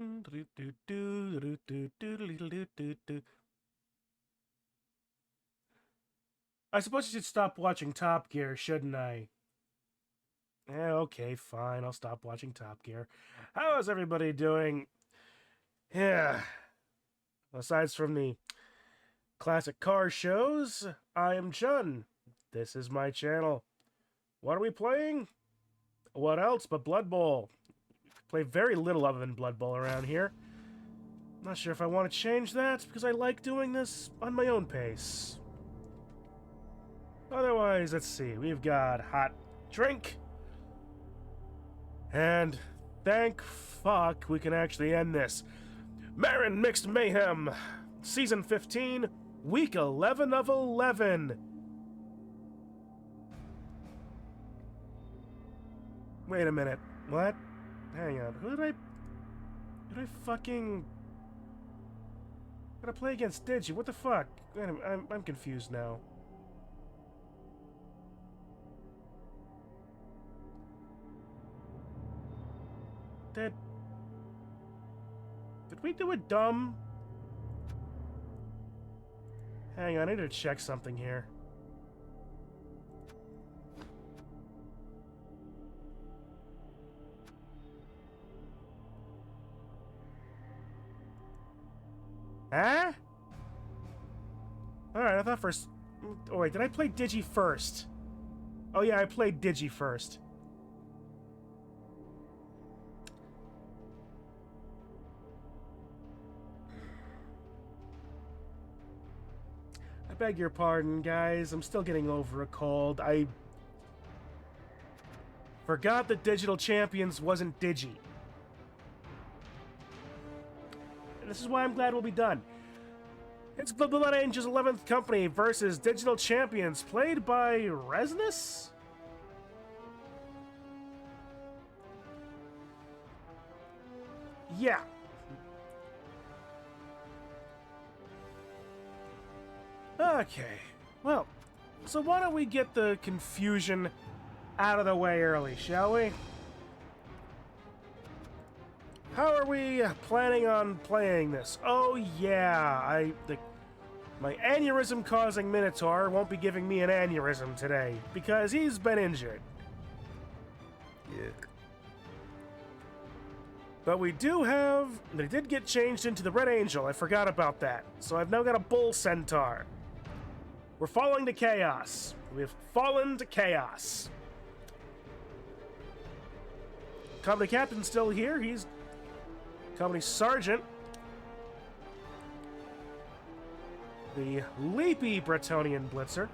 I suppose I should stop watching Top Gear, shouldn't I? Okay, fine. I'll stop watching Top Gear. How is everybody doing? Yeah. Aside from the classic car shows, I am Chun. This is my channel. What are we playing? What else but Blood Bowl? Play very little other than Blood Bowl around here. Not sure if I want to change that, because I like doing this on my own pace. Otherwise, let's see. We've got Hot Drink. And thank fuck we can actually end this. Marin Mixed Mayhem, Season 15, Week 11 of 11. Wait a minute. What? Hang on. Who did I fucking... Gotta play against Digi. What the fuck? I'm confused now. Did we do it dumb? Hang on, I need to check something here. Huh? Alright, I thought first... Oh wait, did I play Digi first? Oh yeah, I played Digi first. I beg your pardon, guys. I'm still getting over a cold. I forgot that Digital Champions wasn't Digi. And this is why I'm glad we'll be done. It's Blood Angels 11th Company versus Digital Champions, played by Resness? Yeah. Okay. Well, so why don't we get the confusion out of the way early, shall we? How are we planning on playing this? Oh yeah, my aneurysm-causing Minotaur won't be giving me an aneurysm today, because he's been injured. Yeah. But we do have... They did get changed into the Red Angel, I forgot about that. So I've now got a Bull Centaur. We're falling to chaos. We've fallen to chaos. Company Captain's still here, he's... Company Sergeant. The Leapy Bretonian Blitzer.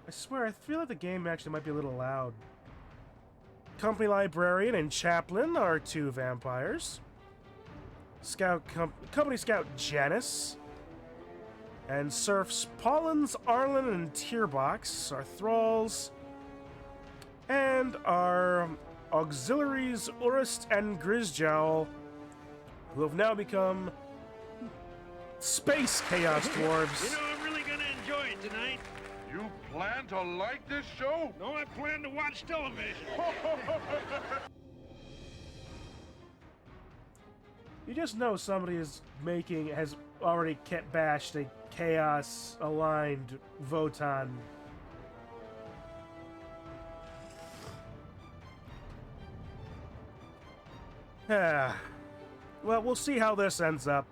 I swear, I feel like the game actually might be a little loud. Company Librarian and Chaplain are two vampires. Company Scout Janice. And Serfs Pollens, Arlen, and Tierbox are thralls. And our auxiliaries Urist and Grisjowl, who have now become Space Chaos Dwarves. You know, I'm really gonna enjoy it tonight. You plan to like this show? No, I plan to watch television. You just know somebody has already bashed a Chaos-aligned Votan. Well, we'll see how this ends up.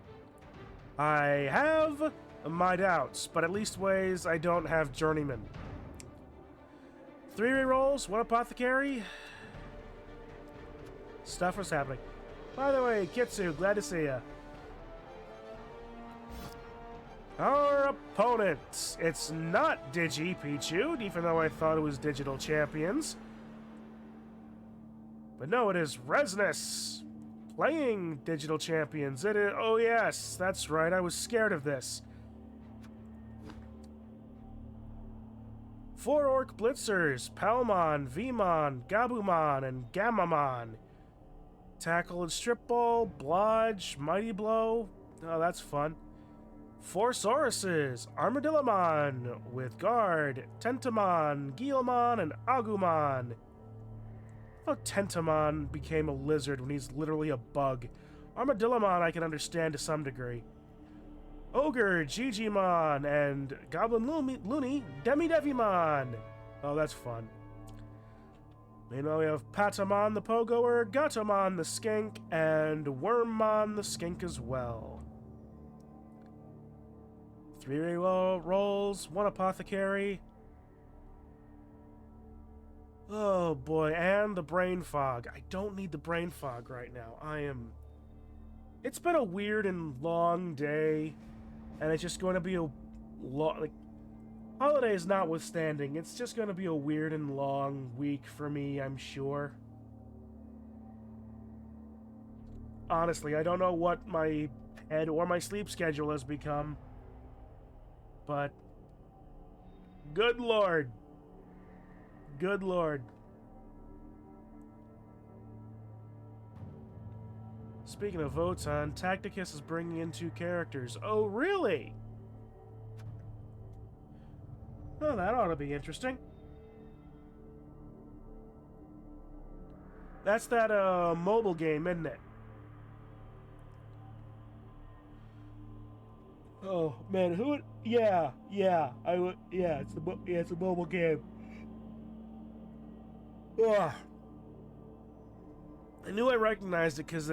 I have my doubts, but at least ways I don't have Journeyman. 3 rerolls, 1 Apothecary. Stuff is happening. By the way, Kitsu, glad to see ya. Our opponent. It's not Digi Pichu, even though I thought it was Digital Champions. But no, it is Resness. Playing Digital Champions. It is, oh yes, that's right, I was scared of this. 4 Orc Blitzers, Palmon, Vmon, Gabumon, and Gamamon. Tackle and Strip Ball, Blodge, Mighty Blow. Oh, that's fun. 4 Sauruses, Armadillomon, with Guard, Tentamon, Guilmon, and Agumon. how Tentamon became a lizard when he's literally a bug. Armadillomon I can understand to some degree. Ogre, Gigimon, and Goblin Looney, Demi-Devimon. Oh, that's fun. Meanwhile, we have Patamon the Pogoer, Gatomon the Skink, and Wormmon the Skink as well. 3 rolls, 1 Apothecary. Oh boy, and the Brain Fog. I don't need the Brain Fog right now. It's been a weird and long day, and it's just going to be a long, holidays notwithstanding, it's just going to be a weird and long week for me, I'm sure. Honestly, I don't know what my head or my sleep schedule has become, but good lord. Good lord. Speaking of Votan, Tacticus is bringing in 2 characters. Oh, really? Oh, that ought to be interesting. That's that mobile game, isn't it? Oh man, who would? Yeah, I would. Yeah, it's a mobile game. Ugh. I knew I recognized it because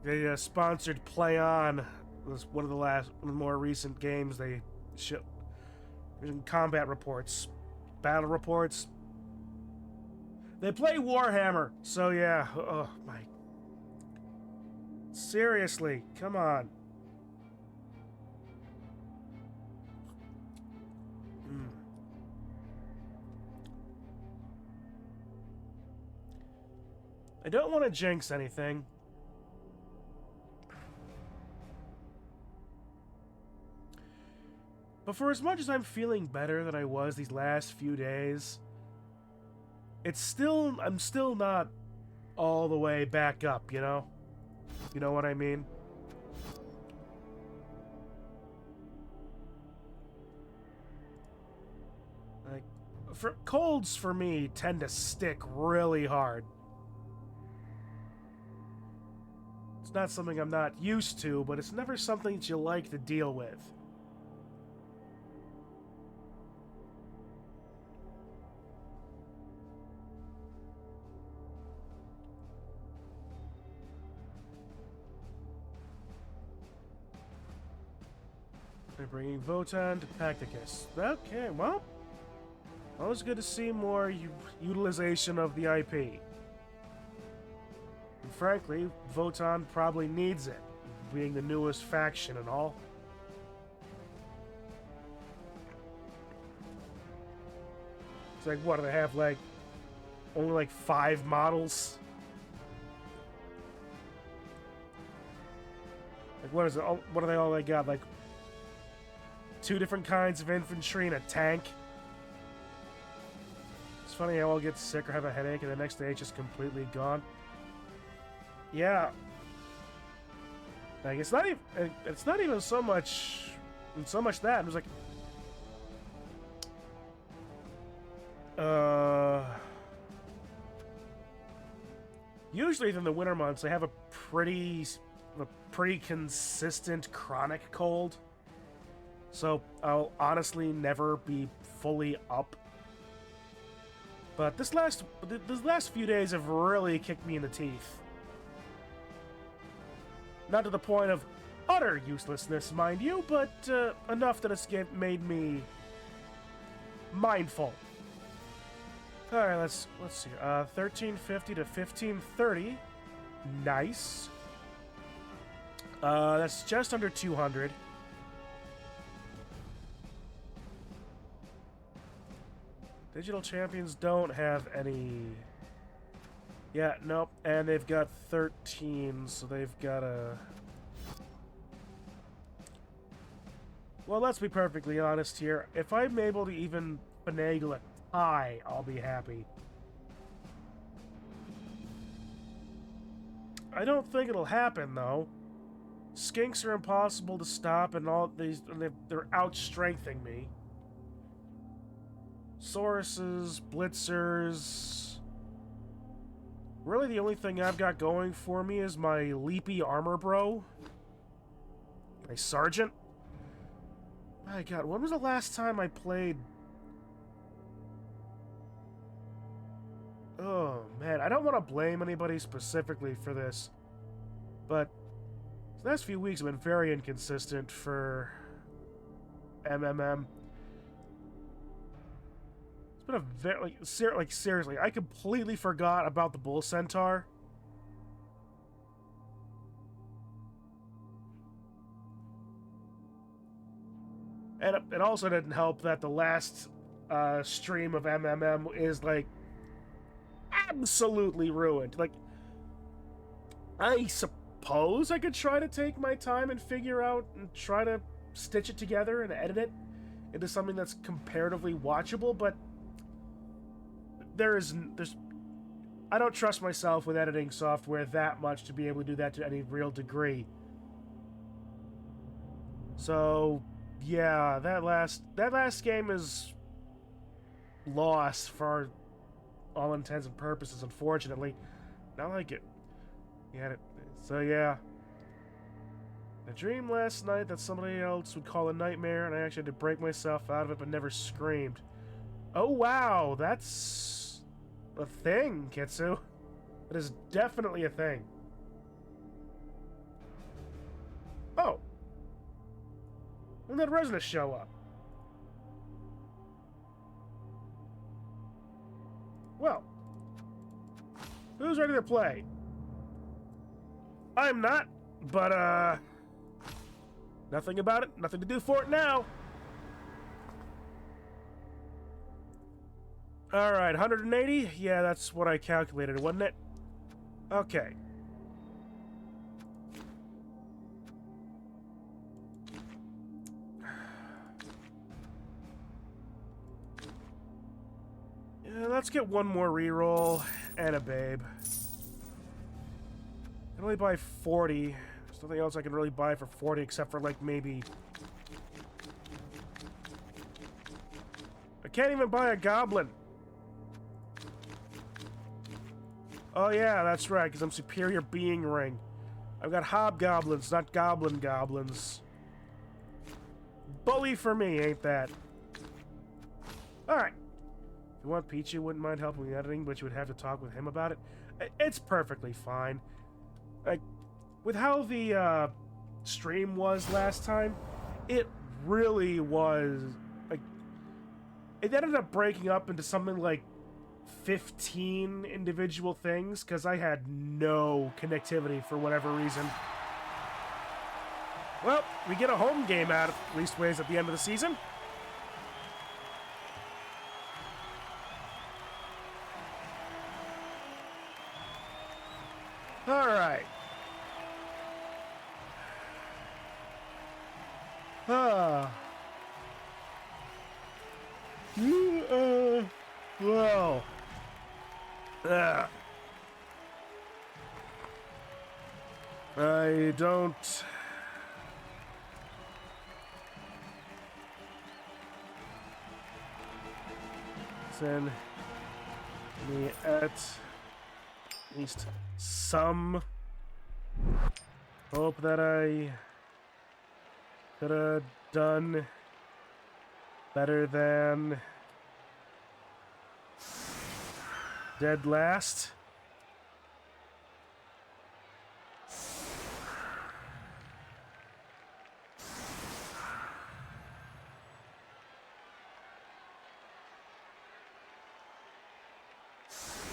they sponsored Play On. It was one of the more recent games they showed. Combat reports, battle reports. They play Warhammer, so yeah. Oh my. Seriously, come on. I don't want to jinx anything. But for as much as I'm feeling better than I was these last few days, I'm still not all the way back up, you know? You know what I mean? Like, colds for me tend to stick really hard. It's not something I'm not used to, but it's never something that you like to deal with. They're bringing Votan to Tacticus. Okay, well, always good to see more utilization of the IP. And frankly, Votan probably needs it, being the newest faction and all. It's like, what do they have, only 5 models? What is it? What are they all got? 2 different kinds of infantry and a tank. It's funny how I'll get sick or have a headache and the next day it's just completely gone. Yeah. It's not even so much that. It was usually in the winter months I have a pretty consistent chronic cold. So I'll honestly never be fully up. But this last few days have really kicked me in the teeth. Not to the point of utter uselessness, mind you, but enough that it's made me mindful. All right, let's see. 1350 to 1530. Nice. That's just under 200. Digital champions don't have any. Yeah, nope. And they've got 13, so they've got a. Well, let's be perfectly honest here. If I'm able to even finagle a tie, I'll be happy. I don't think it'll happen, though. Skinks are impossible to stop, and they're out-strengthening me. Sauruses, Blitzers. Really, the only thing I've got going for me is my leapy armor bro. My sergeant. My god, when was the last time I played... Oh, man, I don't want to blame anybody specifically for this, but the last few weeks have been very inconsistent for MMM. It's been a very, seriously, I completely forgot about the Bull Centaur. And it also didn't help that the last stream of MMM is, like, absolutely ruined. Like, I suppose I could try to take my time and figure out and try to stitch it together and edit it into something that's comparatively watchable, but there's I don't trust myself with editing software that much to be able to do that to any real degree. So, yeah, that last game is lost for all intents and purposes, unfortunately. Not like it. Yeah. So, yeah. I dreamed last night that somebody else would call a nightmare, and I actually had to break myself out of it, but never screamed. Oh, wow, that's a thing, Kitsu. That is definitely a thing. Oh. When did Resonus show up? Well, who's ready to play? I'm not, but, nothing about it, nothing to do for it now. Alright, 180? Yeah, that's what I calculated, wasn't it? Okay. Yeah, let's get one more reroll and a babe. I can only buy 40. There's nothing else I can really buy for 40 except for, like, maybe... I can't even buy a goblin. Oh yeah, that's right, because I'm superior being ring. I've got hobgoblins, not goblins. Bully for me, ain't that? Alright. If you want Peachy, wouldn't mind helping with editing, but you would have to talk with him about it. It's perfectly fine. Like, with how the stream was last time, it really was, like, it ended up breaking up into something like 15 individual things, because I had no connectivity for whatever reason. Well, we get a home game out of leastways at the end of the season. Alright. Well. I don't... Send me at least some hope that I could have done better than dead last.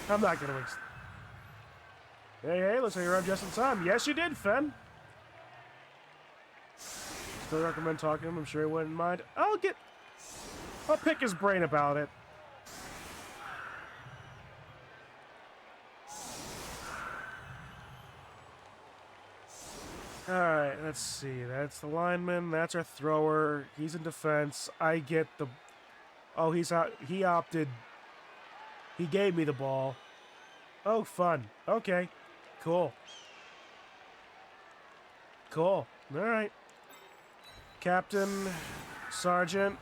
I'm not gonna waste. Hey, looks like you're up just in time. Yes, you did, Fen. Still recommend talking to him. I'm sure he wouldn't mind. I'll pick his brain about it. Alright, let's see. That's the lineman. That's our thrower. He's in defense. I get the... Oh, he opted... He gave me the ball. Oh, fun. Okay. Cool. Cool. Alright. Captain. Sergeant.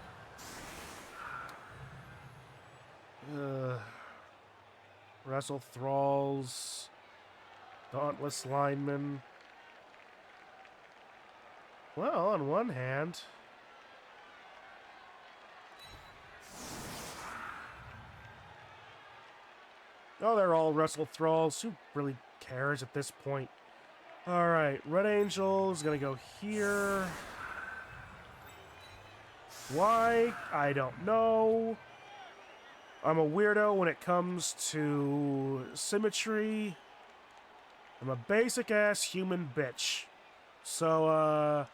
Wrestle thralls. Dauntless linemen. Well, on one hand... Oh, they're all wrestle thralls. Who really cares at this point? Alright, Red Angel is gonna go here. Why? I don't know. I'm a weirdo when it comes to symmetry. I'm a basic-ass human bitch. So,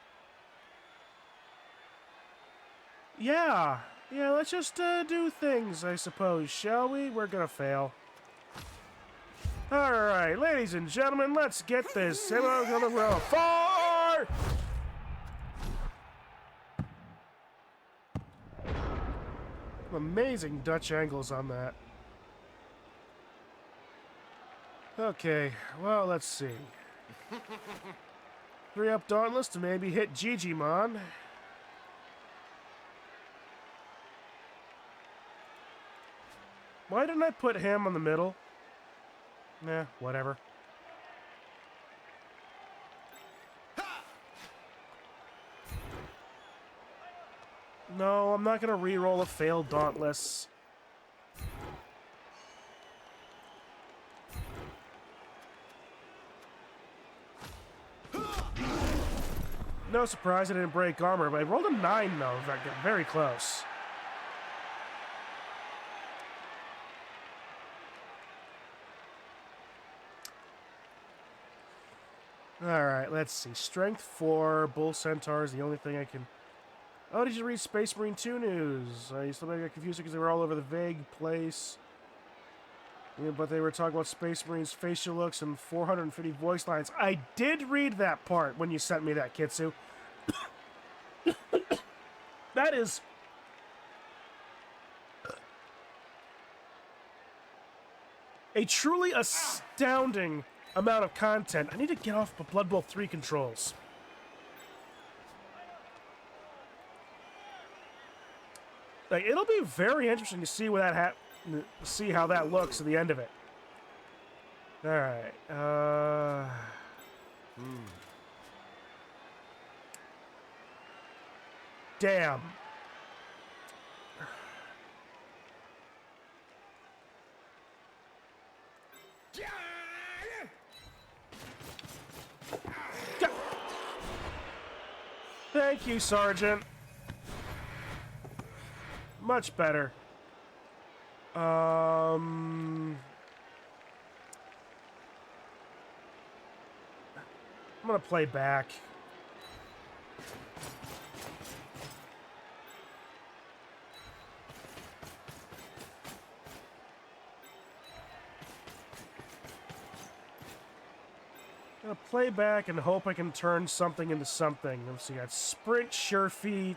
yeah. Yeah, let's just do things, I suppose, shall we? We're gonna fail. Alright, ladies and gentlemen, let's get this. I'm gonna roll 4! Amazing Dutch angles on that. Okay, well, let's see. 3-up Dauntless to maybe hit Gigi-Mon. Why didn't I put him on the middle? Nah, whatever. No, I'm not gonna re-roll a failed Dauntless. No surprise I didn't break armor, but I rolled a 9 though, very close. Alright, let's see. Strength 4, Bull Centaur is the only thing I can... Oh, did you read Space Marine 2 news? I still got confused because they were all over the vague place. Yeah, but they were talking about Space Marines' facial looks and 450 voice lines. I did read that part when you sent me that, Kitsu. That is... a truly astounding amount of content. I need to get off the Blood Bowl 3 controls. Like, it'll be very interesting to see what that see how that looks at the end of it. All right. Damn. Thank you, Sergeant. Much better. I'm gonna play back. I'm gonna play back and hope I can turn something into something. Let's see, I got Sprint, Sure Feet,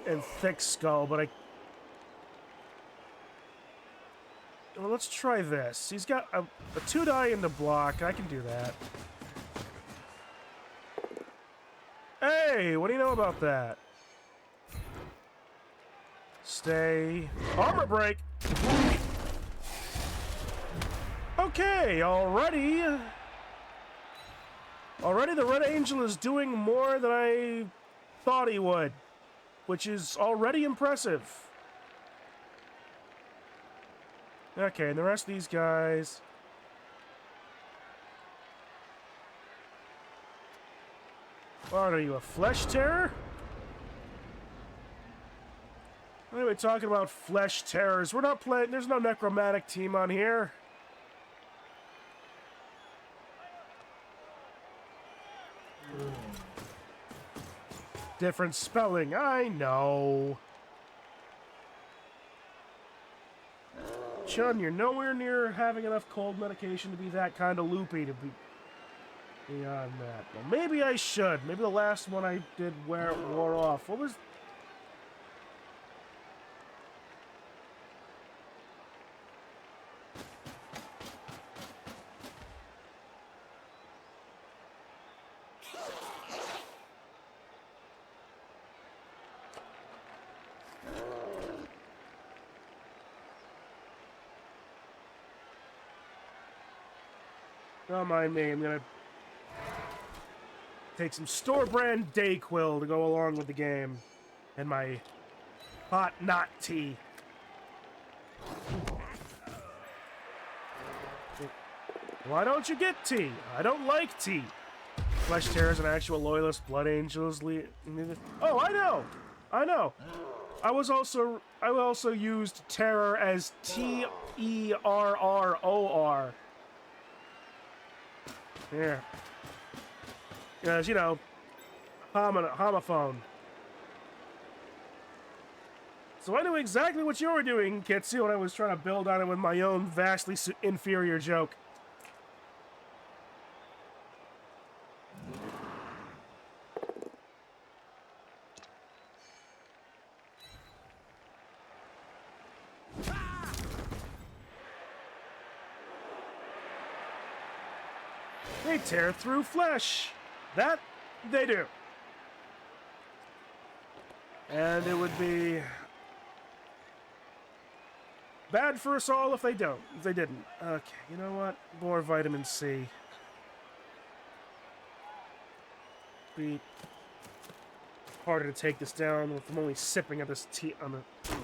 and Thick Skull, but well, let's try this. He's got a 2-die into block. I can do that. Hey, what do you know about that? Stay. Armor break! Okay, already the Red Angel is doing more than I thought he would, which is already impressive. Okay, and the rest of these guys... What are you, a flesh terror? What are we talking about, flesh terrors? We're not playing... There's no necromantic team on here. Different spelling, I know. Chun, you're nowhere near having enough cold medication to be that kind of loopy to be beyond that. Well, maybe I should. Maybe the last one I did wore off. What was... Don't mind me. I'm gonna take some store-brand Dayquil to go along with the game. And my hot knot tea. Why don't you get tea? I don't like tea. Flesh Terrors and actual loyalist Blood Angels. Oh, I know. I know. I also used terror as Terror. Here. As you know, homophone. So I knew exactly what you were doing, Kitsu, when I was trying to build on it with my own vastly inferior joke. They tear through flesh. That they do. And it would be bad for us all if they don't. If they didn't. Okay, you know what? More vitamin C. Be harder to take this down if I'm only sipping at this tea on the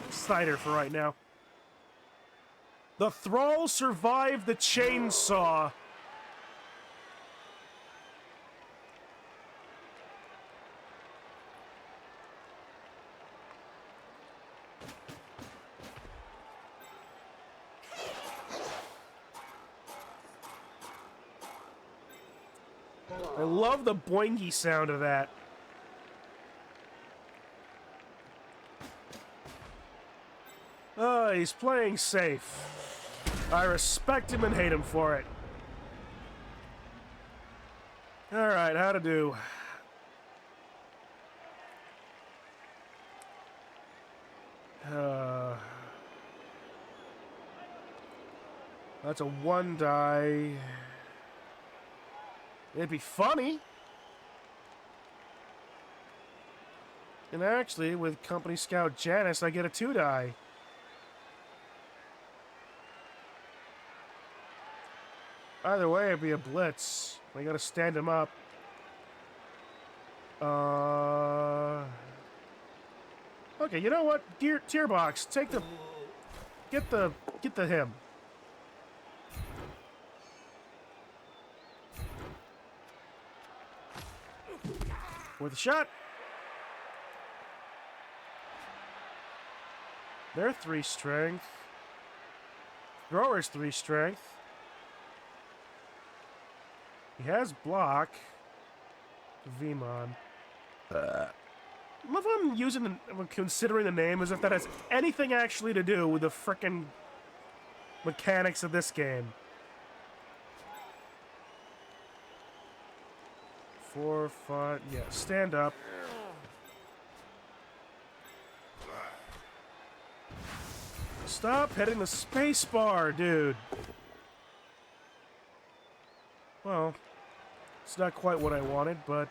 cider for right now. The Thrall survived the chainsaw. I love the boingy sound of that. Oh, he's playing safe. I respect him and hate him for it. Alright, how to do. That's a 1 die. It'd be funny. And actually, with Company Scout Janice, I get a 2 die. Either way, it'd be a blitz. I gotta stand him up. Okay, you know what? Tier box, take the... Get the him. Worth a shot. They're 3 strength. Thrower's 3 strength. He has block. Vmon. Love how I'm considering the name as if that has anything actually to do with the frickin' mechanics of this game. 4, 5, yeah, stand up. Stop hitting the space bar, dude. Well, it's not quite what I wanted, but...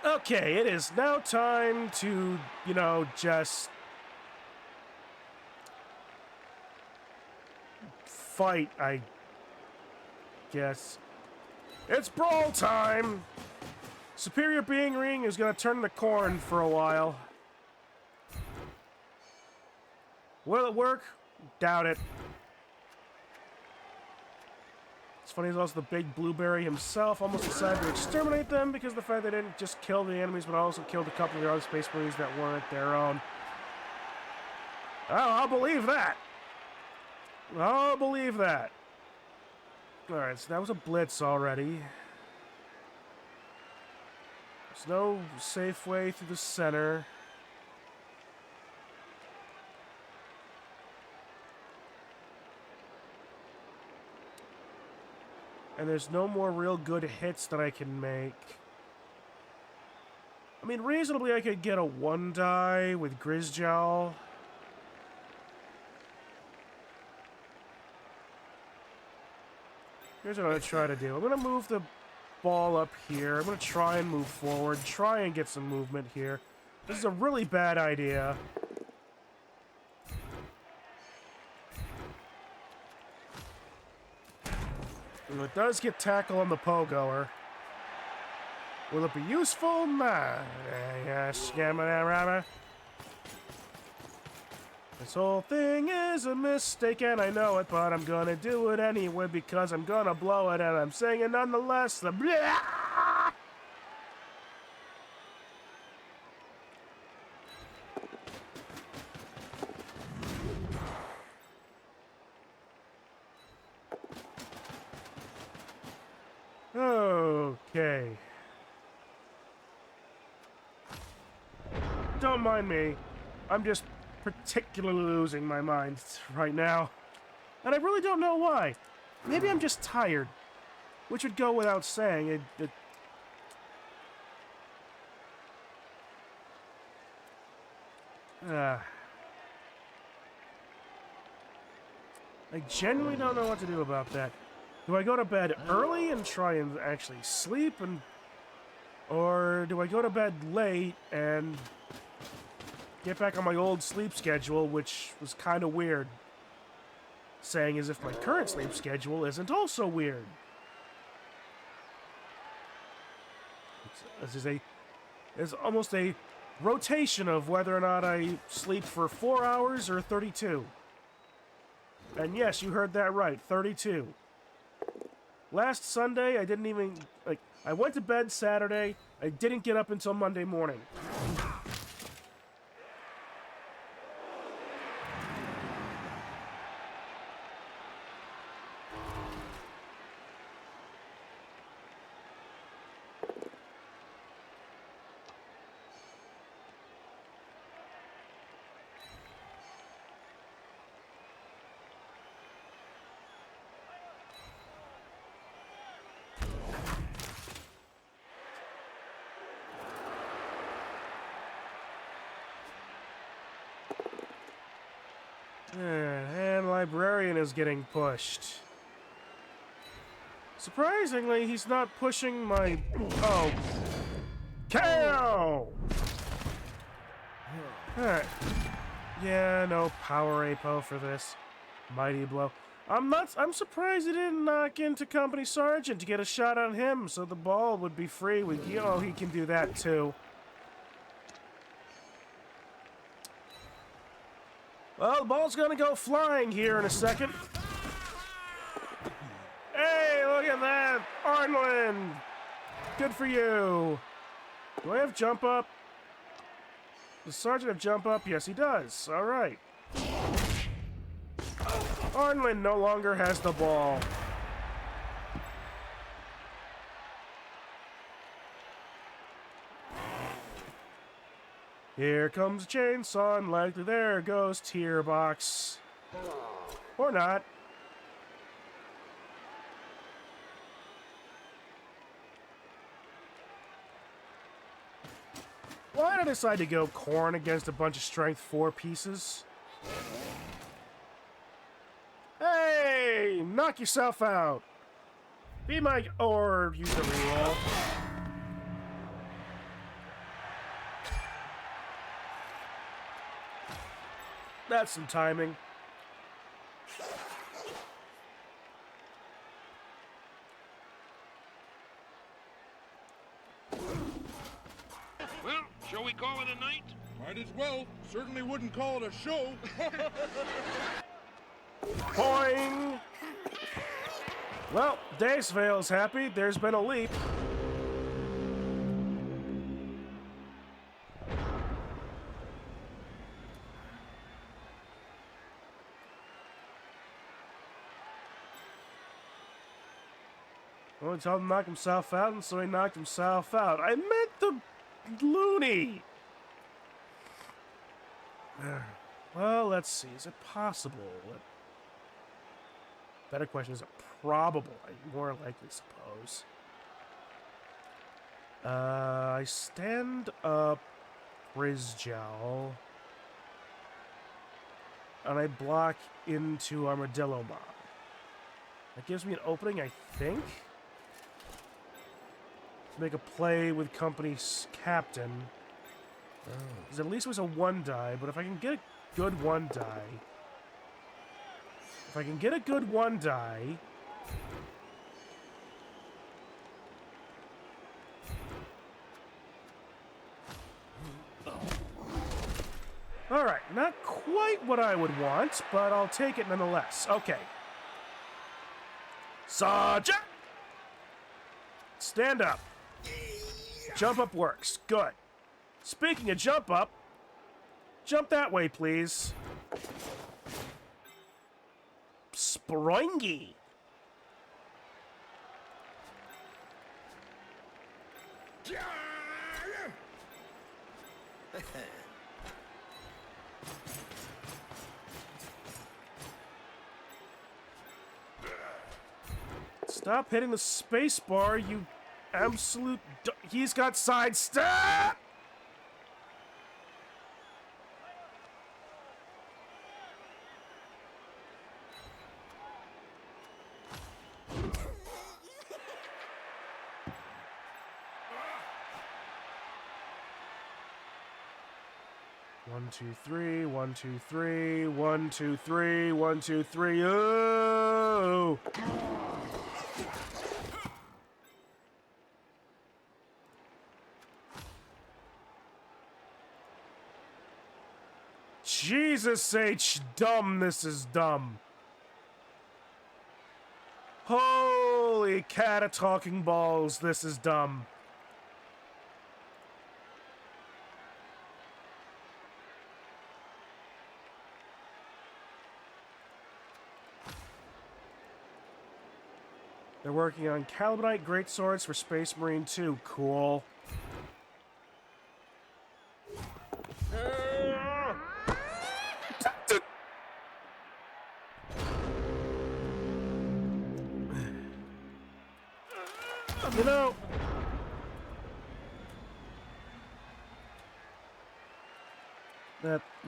Okay, it is now time to, you know, just... fight, I guess. It's brawl time! Superior Being Ring is gonna turn the corn for a while. Will it work? Doubt it. It's funny, he's also the big blueberry himself. Almost decided to exterminate them because of the fact they didn't just kill the enemies, but also killed a couple of the other Space Marines that weren't their own. Oh, I'll believe that. I'll believe that. Alright, so that was a blitz already. There's no safe way through the center. And there's no more real good hits that I can make. I mean, reasonably I could get a 1 die with Grizzjowl. Here's what I'm going to try to do. I'm going to move the ball up here. I'm going to try and move forward. Try and get some movement here. This is a really bad idea. It does get tackle on the pogoer. Will it be useful? Nah. Yes, this whole thing is a mistake and I know it, but I'm gonna do it anyway because I'm gonna blow it and I'm singing nonetheless. The blah! Okay. Don't mind me. I'm just particularly losing my mind right now. And I really don't know why. Maybe I'm just tired. Which would go without saying. I genuinely don't know what to do about that. Do I go to bed early and try and actually sleep, or do I go to bed late and get back on my old sleep schedule, which was kind of weird. Saying as if my current sleep schedule isn't also weird. It's almost a rotation of whether or not I sleep for 4 hours or 32. And yes, you heard that right, 32. Last Sunday, I didn't even, I went to bed Saturday, I didn't get up until Monday morning. And Librarian is getting pushed. Surprisingly, he's not pushing my... Oh. KO! Alright. Yeah, no power APO for this. Mighty blow. I'm surprised he didn't knock into Company Sergeant to get a shot on him so the ball would be free with... You know, he can do that too. Well, the ball's gonna go flying here in a second. Hey, look at that! Arnlin! Good for you! Do I have jump up? Does Sergeant have jump up? Yes, he does. Alright. Arnlin no longer has the ball. Here comes a chainsaw, and likely there goes tier box. Or not. Why did I decide to go corn against a bunch of strength 4 pieces? Hey! Knock yourself out! Be my... or use a reroll. That's some timing. Well, shall we call it a night? Might as well. Certainly wouldn't call it a show. Boing! Well, Dacevale's happy. There's been a leap. Well, told him to knock himself out, and so he knocked himself out. I meant the loony! Well, let's see. Is it possible? Better question, is it probable? I more likely suppose. I stand up Rizjowl, and I block into Armadillo Mob. That gives me an opening, I think? To make a play with Company's Captain. Because at least it was a 1 die, but if I can get a good 1 die... If I can get a good 1 die... quite what I would want, but I'll take it nonetheless. Okay. Sergeant! Stand up. Jump up works. Good. Speaking of jump up, jump that way, please. Springy. Stop hitting the space bar, you absolute... He's got sidestep! One, two, three, 1, 2, 3, 1, 2, 3, 1, 2, 3. Oh! Jesus H. Dumb, this is dumb. Holy cat of talking balls, this is dumb. They're working on Calibanite Greatswords for Space Marine 2. Cool. You know,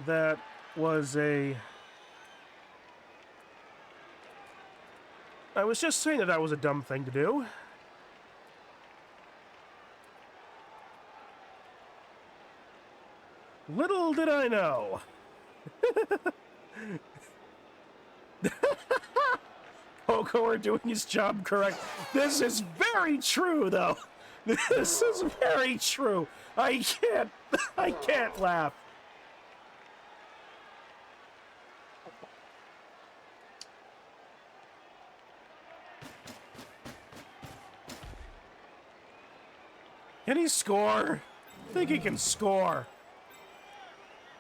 that was a... I was just saying that was a dumb thing to do. Little did I know. Poker doing his job correct. This is very true, though. This is very true. I can't laugh. Can he score? I think he can score.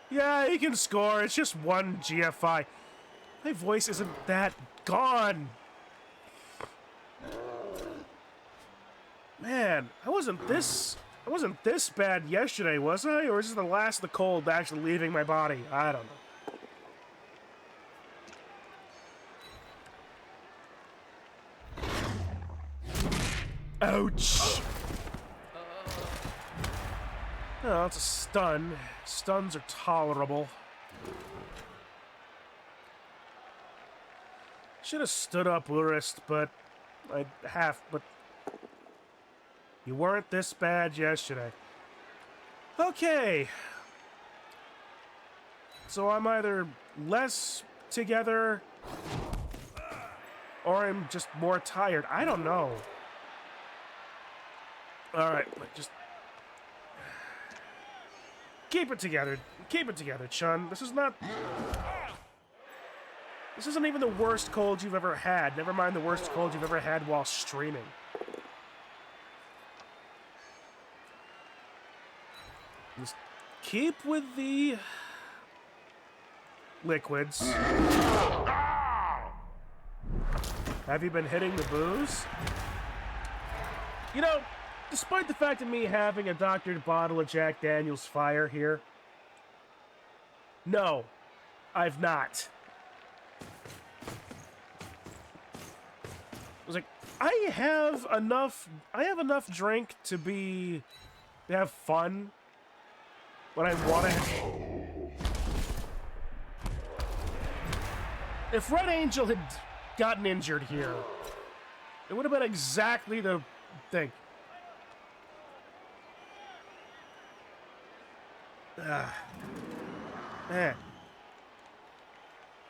Yeah, he can score. It's just one GFI. My voice isn't that gone. Man, I wasn't this bad yesterday, was I? Or is this the last of the cold actually leaving my body? I don't know. Ouch. Oh, it's a stun. Stuns are tolerable. Should have stood up, Lurist, but you weren't this bad yesterday. Okay. So I'm either less together or I'm just more tired. I don't know. Alright, just keep it together. Keep it together, Chun. This isn't even the worst cold you've ever had. Never mind the worst cold you've ever had while streaming. Just keep with the liquids. Have you been hitting the booze? You know, despite the fact of me having a doctored bottle of Jack Daniel's Fire here, no, I've not. I was like, I have enough drink to have fun when I want to. If Red Angel had gotten injured here, it would have been exactly the thing. Man.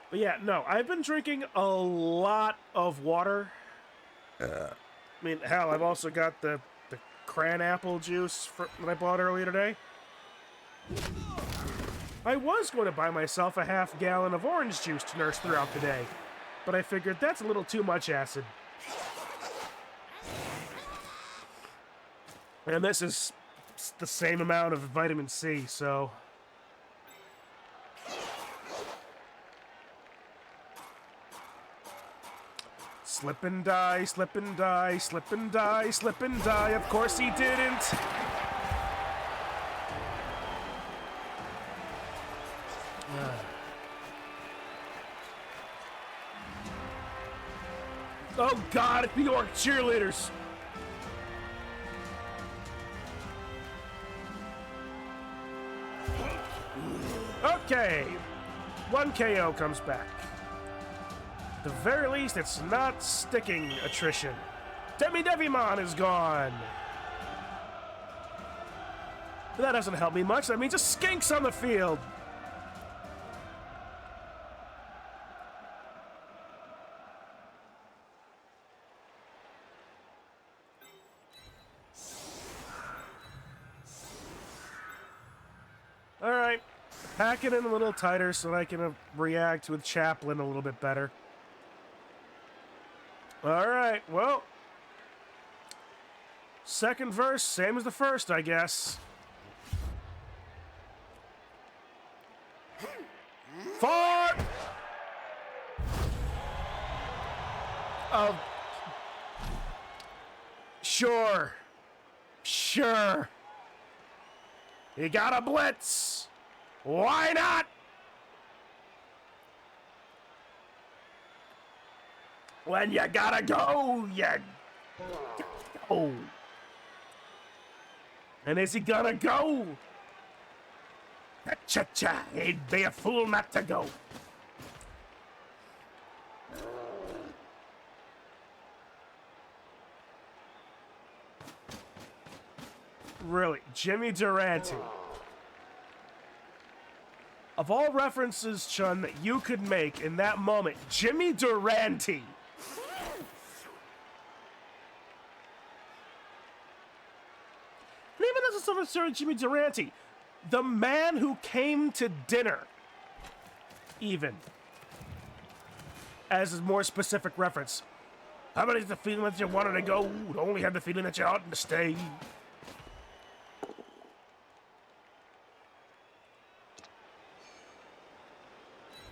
But yeah, no, I've been drinking a lot of water. I mean, hell, I've also got the cran apple juice that I bought earlier today. I was going to buy myself a half-gallon of orange juice to nurse throughout the day, but I figured that's a little too much acid. And this is the same amount of vitamin C, so... Slip and die, slip and die, slip and die, slip and die. Of course he didn't. Oh God, it's New York cheerleaders. Okay, 1 KO comes back. At the very least, it's not sticking attrition. Demi Devimon is gone. But that doesn't help me much. That means a Skink's on the field. All right. Pack it in a little tighter so that I can react with Chaplin a little bit better. Alright, well. Second verse, same as the first, I guess. Fart! Oh. Sure. Sure. You got a blitz. Why not? When you gotta go, you go. And is he gonna go? Cha-cha, he'd be a fool not to go. Really, Jimmy Durante. Of all references, Chun, that you could make in that moment, Jimmy Durante. And even as it's necessarily Jimmy Durante, the man who came to dinner, even, as a more specific reference. How about the feeling that you wanted to go, only had the feeling that you oughtn't to stay?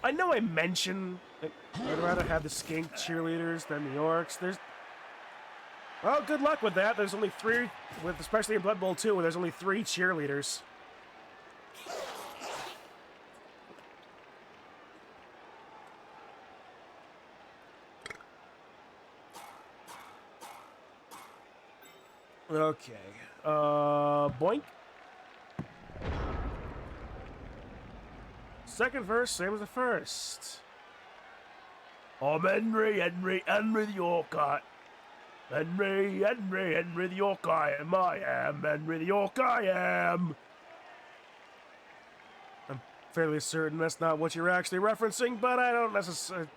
I know I mentioned that I'd rather have the Skink cheerleaders than the Orcs. Well, good luck with that. There's only 3, especially in Blood Bowl 2, where there's only 3 cheerleaders. Okay. Boink. Second verse, same as the first. I'm Henry the Yorker. Henry the York I am Henry the York I am. I'm fairly certain that's not what you're actually referencing, but I don't necessarily...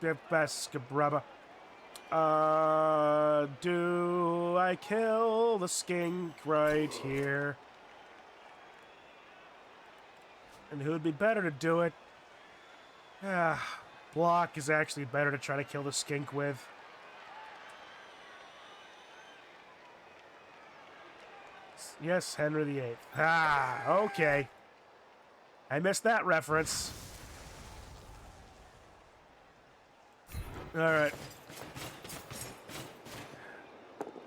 do I kill the Skink right here? And who would be better to do it? Block is actually better to try to kill the Skink with. Yes, Henry VIII. Okay. I missed that reference. Alright.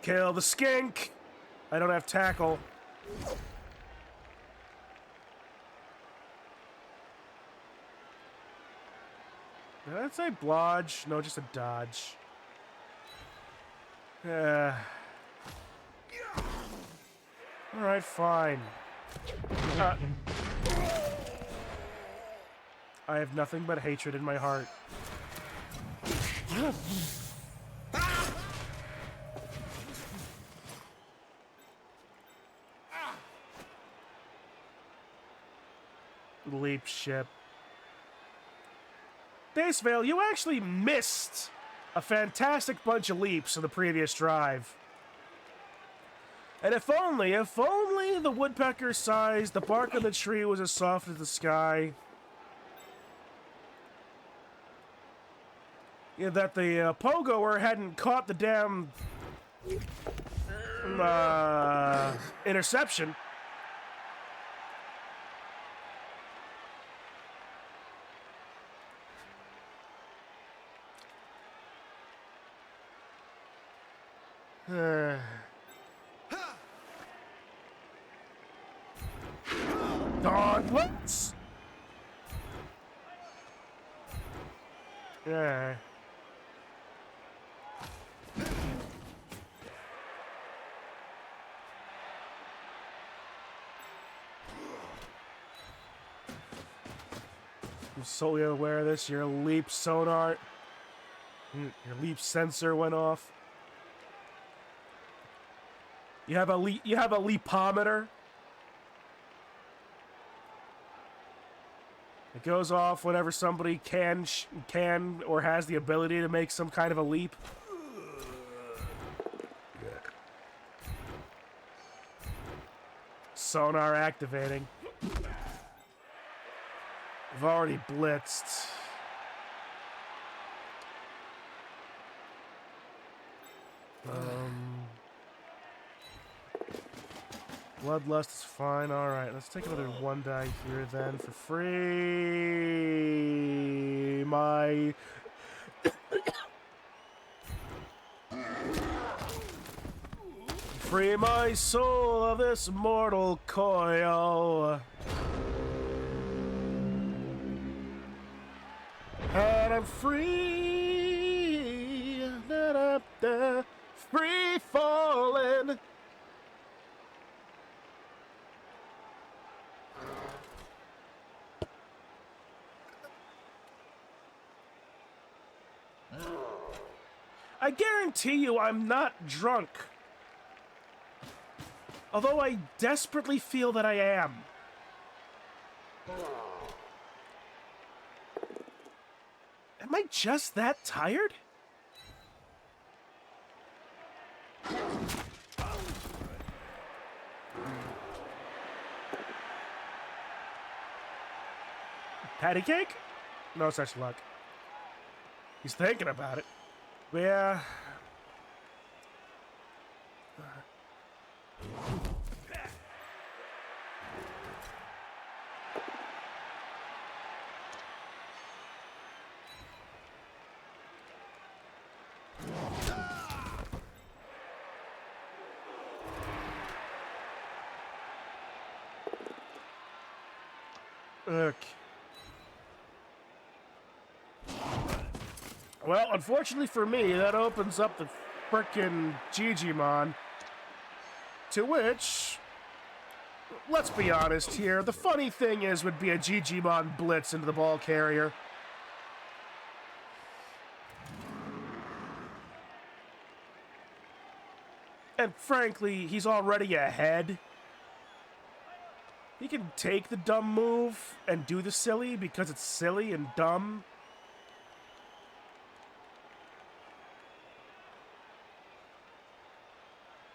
Kill the Skink! I don't have tackle. Did I say blodge? No, just a dodge. Alright, fine. I have nothing but hatred in my heart. Leap ship. Dacevale, you actually missed a fantastic bunch of leaps in the previous drive. And if only the woodpecker size, the bark on the tree was as soft as the sky, that the pogoer hadn't caught the damn interception. Dauntless. Yeah. I'm solely aware of this. Your leap sonar, your leap sensor went off. You have a leapometer. It goes off whenever somebody can or has the ability to make some kind of a leap. Sonar activating. I've already blitzed. Bloodlust is fine. Alright, let's take another one die here then for free. Free my soul of this mortal coil. And I'm free. Free falling. I guarantee you I'm not drunk. Although I desperately feel that I am. Am I just that tired? Patty cake? No such luck. He's thinking about it. Yeah. Okay. Well, unfortunately for me, that opens up the frickin' Gigimon. To which, let's be honest here, the funny thing is would be a Gigimon blitz into the ball carrier. And frankly, he's already ahead. He can take the dumb move and do the silly because it's silly and dumb.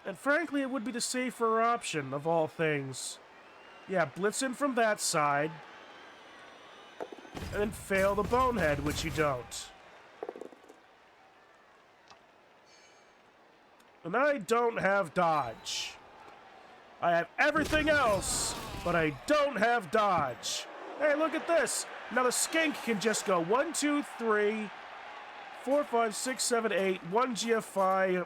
And frankly, it would be the safer option of all things. Yeah, blitz in from that side. And then fail the bonehead, which you don't. And I don't have dodge. I have everything else, but I don't have dodge. Hey, look at this. Now the skink can just go 1, 2, 3, 4, 5, 6, 7, 8, 1 GFI.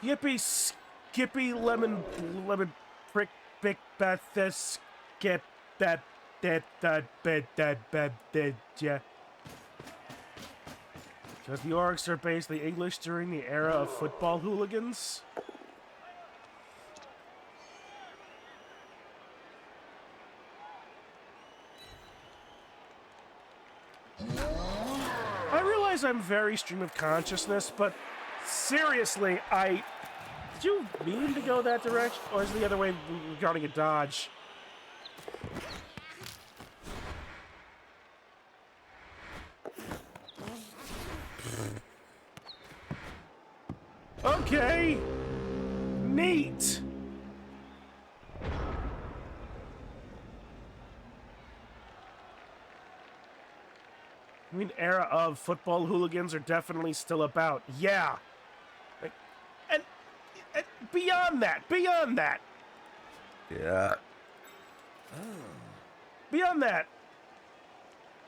Yippee, skippy, lemon, prick, bick, bat, this, skip, that, yeah. Because the orcs are basically English during the era of football hooligans. I realize I'm very stream of consciousness, but seriously, did you mean to go that direction? Or is it the other way regarding a dodge? Okay! Neat! mean, era of football hooligans are definitely still about. Yeah. Like, and beyond that. Yeah. Beyond that.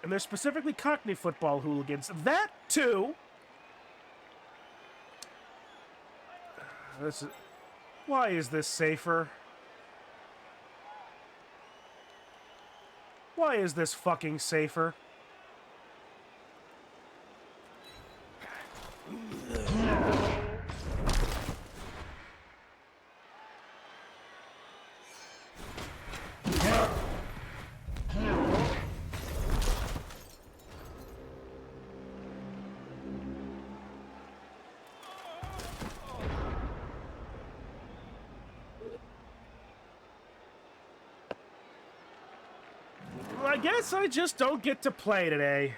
And they're specifically Cockney football hooligans. That, too. Why is this safer? Why is this fucking safer? I guess I just don't get to play today.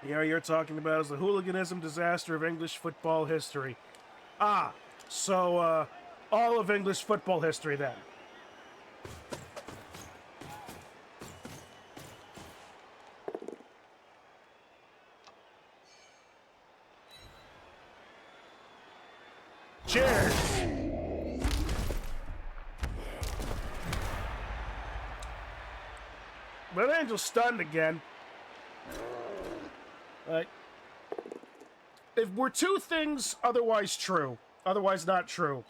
The area you're talking about is the hooliganism disaster of English football history. Ah, so, all of English football history then. Cheers! But Angel's stunned again. If we're two things otherwise true, otherwise not true.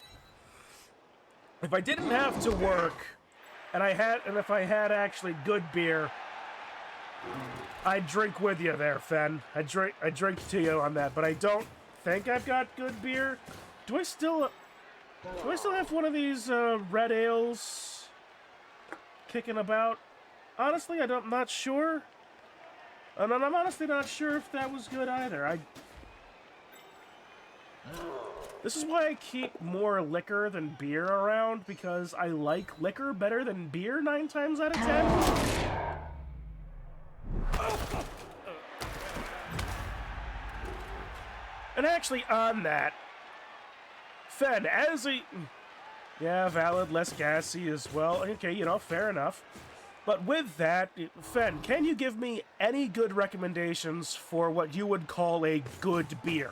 If I didn't have to work, and if I had actually good beer, I'd drink with you there, Fen. I'd drink to you on that, but I don't think I've got good beer. Do I still have one of these red ales kicking about? Honestly, I'm not sure. And I'm honestly not sure if that was good either. This is why I keep more liquor than beer around, because I like liquor better than beer 9 times out of 10. And actually, on that, Fen, as a... Yeah, valid, less gassy as well. Okay, you know, fair enough. But with that, Fen, can you give me any good recommendations for what you would call a good beer?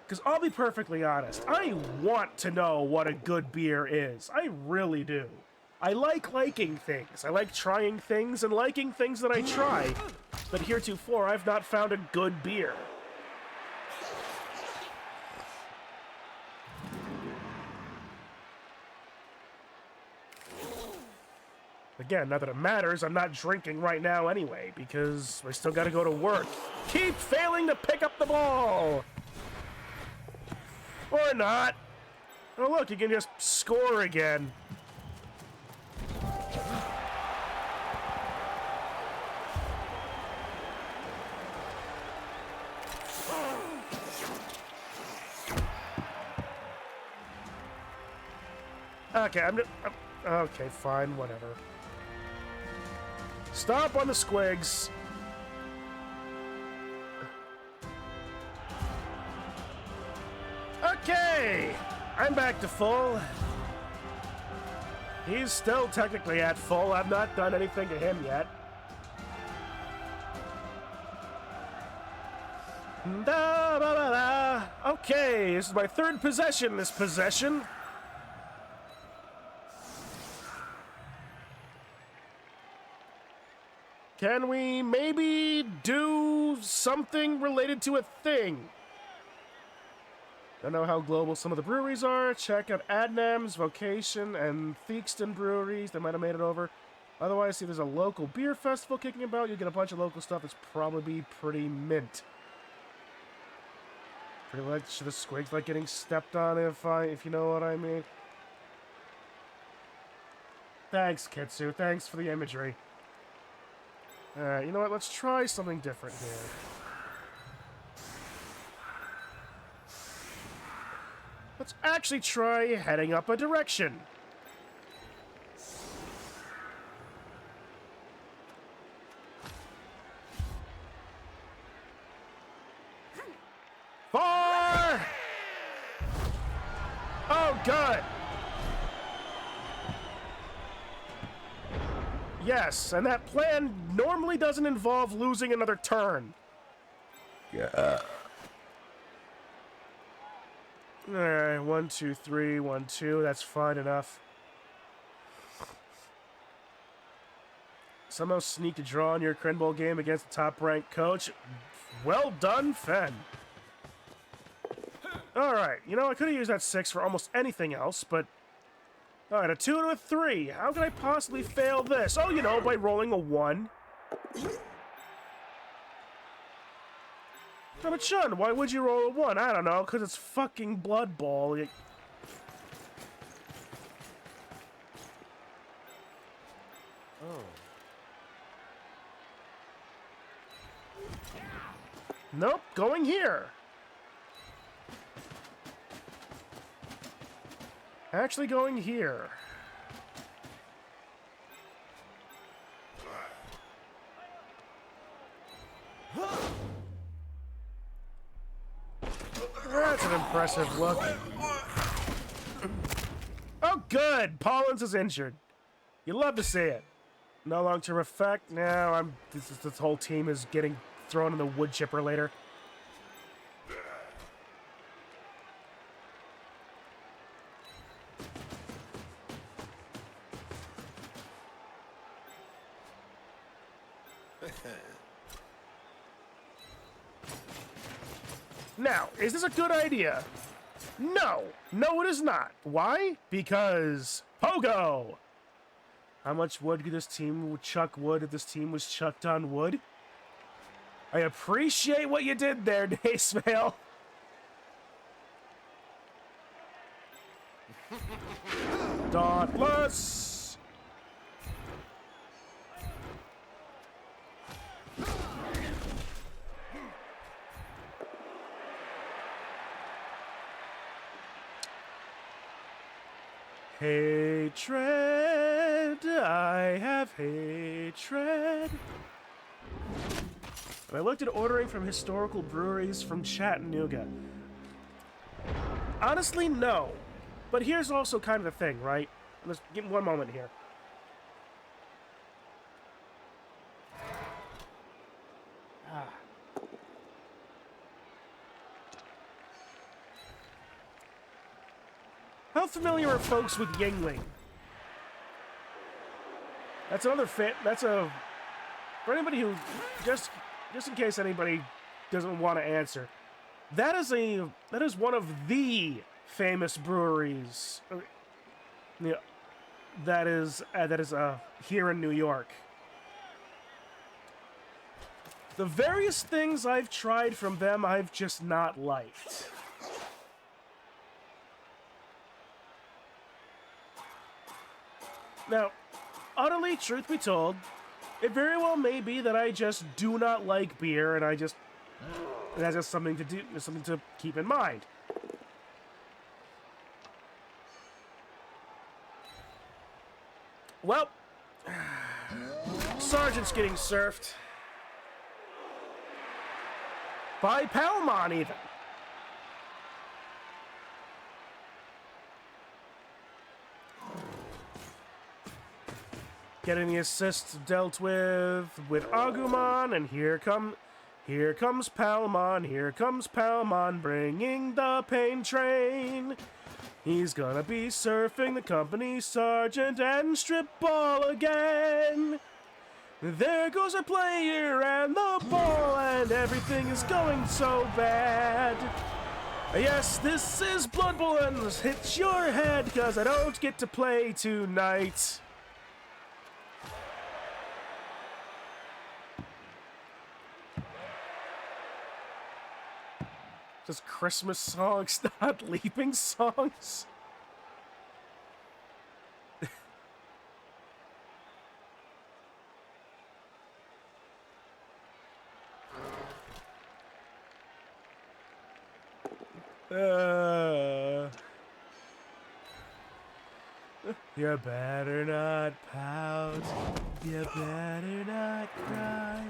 Because I'll be perfectly honest, I want to know what a good beer is. I really do. I like liking things. I like trying things and liking things that I try. But heretofore, I've not found a good beer. Again, not that it matters, I'm not drinking right now anyway, because I still gotta go to work. Keep failing to pick up the ball! Or not. Oh look, you can just score again. Okay, okay, fine, whatever. Stop on the squigs. Okay, I'm back to full. He's still technically at full. I've not done anything to him yet. Da, da, da, da. Okay, this is my third possession this possession. Can we maybe do something related to a thing? Don't know how global some of the breweries are. Check out Adnam's, Vocation, and Theakston breweries. They might have made it over. Otherwise, see there's a local beer festival kicking about. You get a bunch of local stuff that's probably pretty mint. Pretty like, should the squigs like getting stepped on if you know what I mean. Thanks, Kitsu. Thanks for the imagery. Alright, you know what? Let's try something different here. Let's actually try heading up a direction. Good. Yes, and that plan normally doesn't involve losing another turn. Yeah. Alright, 1, 2, 3, 1, 2. That's fine enough. Somehow sneaked a draw in your Crenball game against the top-ranked coach. Well done, Fen. Alright, you know, I could have used that 6 for almost anything else, but... Alright, a 2 and a 3. How can I possibly fail this? Oh, you know, by rolling a 1. No, but Shun, why would you roll a 1? I don't know, because it's fucking Blood Bowl. Oh. Nope, going here. Actually going here. That's an impressive look. Oh, good! Pollins is injured. You love to see it. No long-term effect. Now this whole team is getting thrown in the wood chipper later. Now, is this a good idea? No. No, it is not. Why? Because Pogo! How much wood could this team chuck wood if this team was chucked on wood? I appreciate what you did there, Daysvale. Dauntless! Hatred, I have hatred. I looked at ordering from historical breweries from Chattanooga. Honestly, no. But here's also kind of the thing, right? Let's give me one moment here. How familiar are folks with Yingling? That's another fit. That's a... For anybody who... Just in case anybody doesn't want to answer. That is one of the famous breweries. Yeah, that is here in New York. The various things I've tried from them, I've just not liked. Now, utterly, truth be told, it very well may be that I just do not like beer, and that's just something to do, something to keep in mind. Well, Sergeant's getting surfed. By Palmon, even. Getting the assists dealt with Agumon, and here comes Palmon, bringing the pain train. He's gonna be surfing the company sergeant and strip ball again. There goes a player and the ball, and everything is going so bad. Yes, this is Blood Bullens. Hit your head, 'cause I don't get to play tonight. Just Christmas songs, not leaping songs. You better not pout. You better not cry.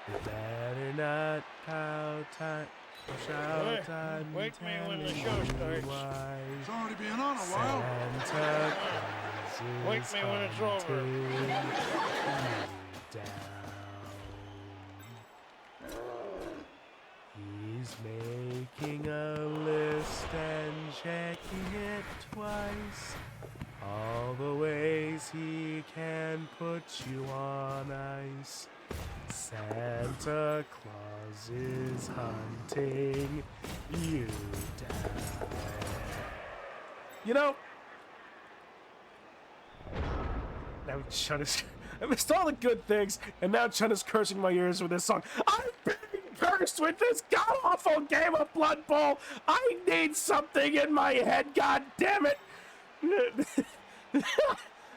You better not pout. Shout and Wake me when the tell show you starts. why It's already been on a while. Santa Claus Wake is me when it's over. hunting you down. He's making a list and checking it twice. All the ways he can put you on ice. Santa Claus is hunting you down. You know, now Chun is. I missed all the good things, and now Chun is cursing my ears with this song. I'm being cursed with this god-awful game of Blood Bowl. I need something in my head, god damn it. I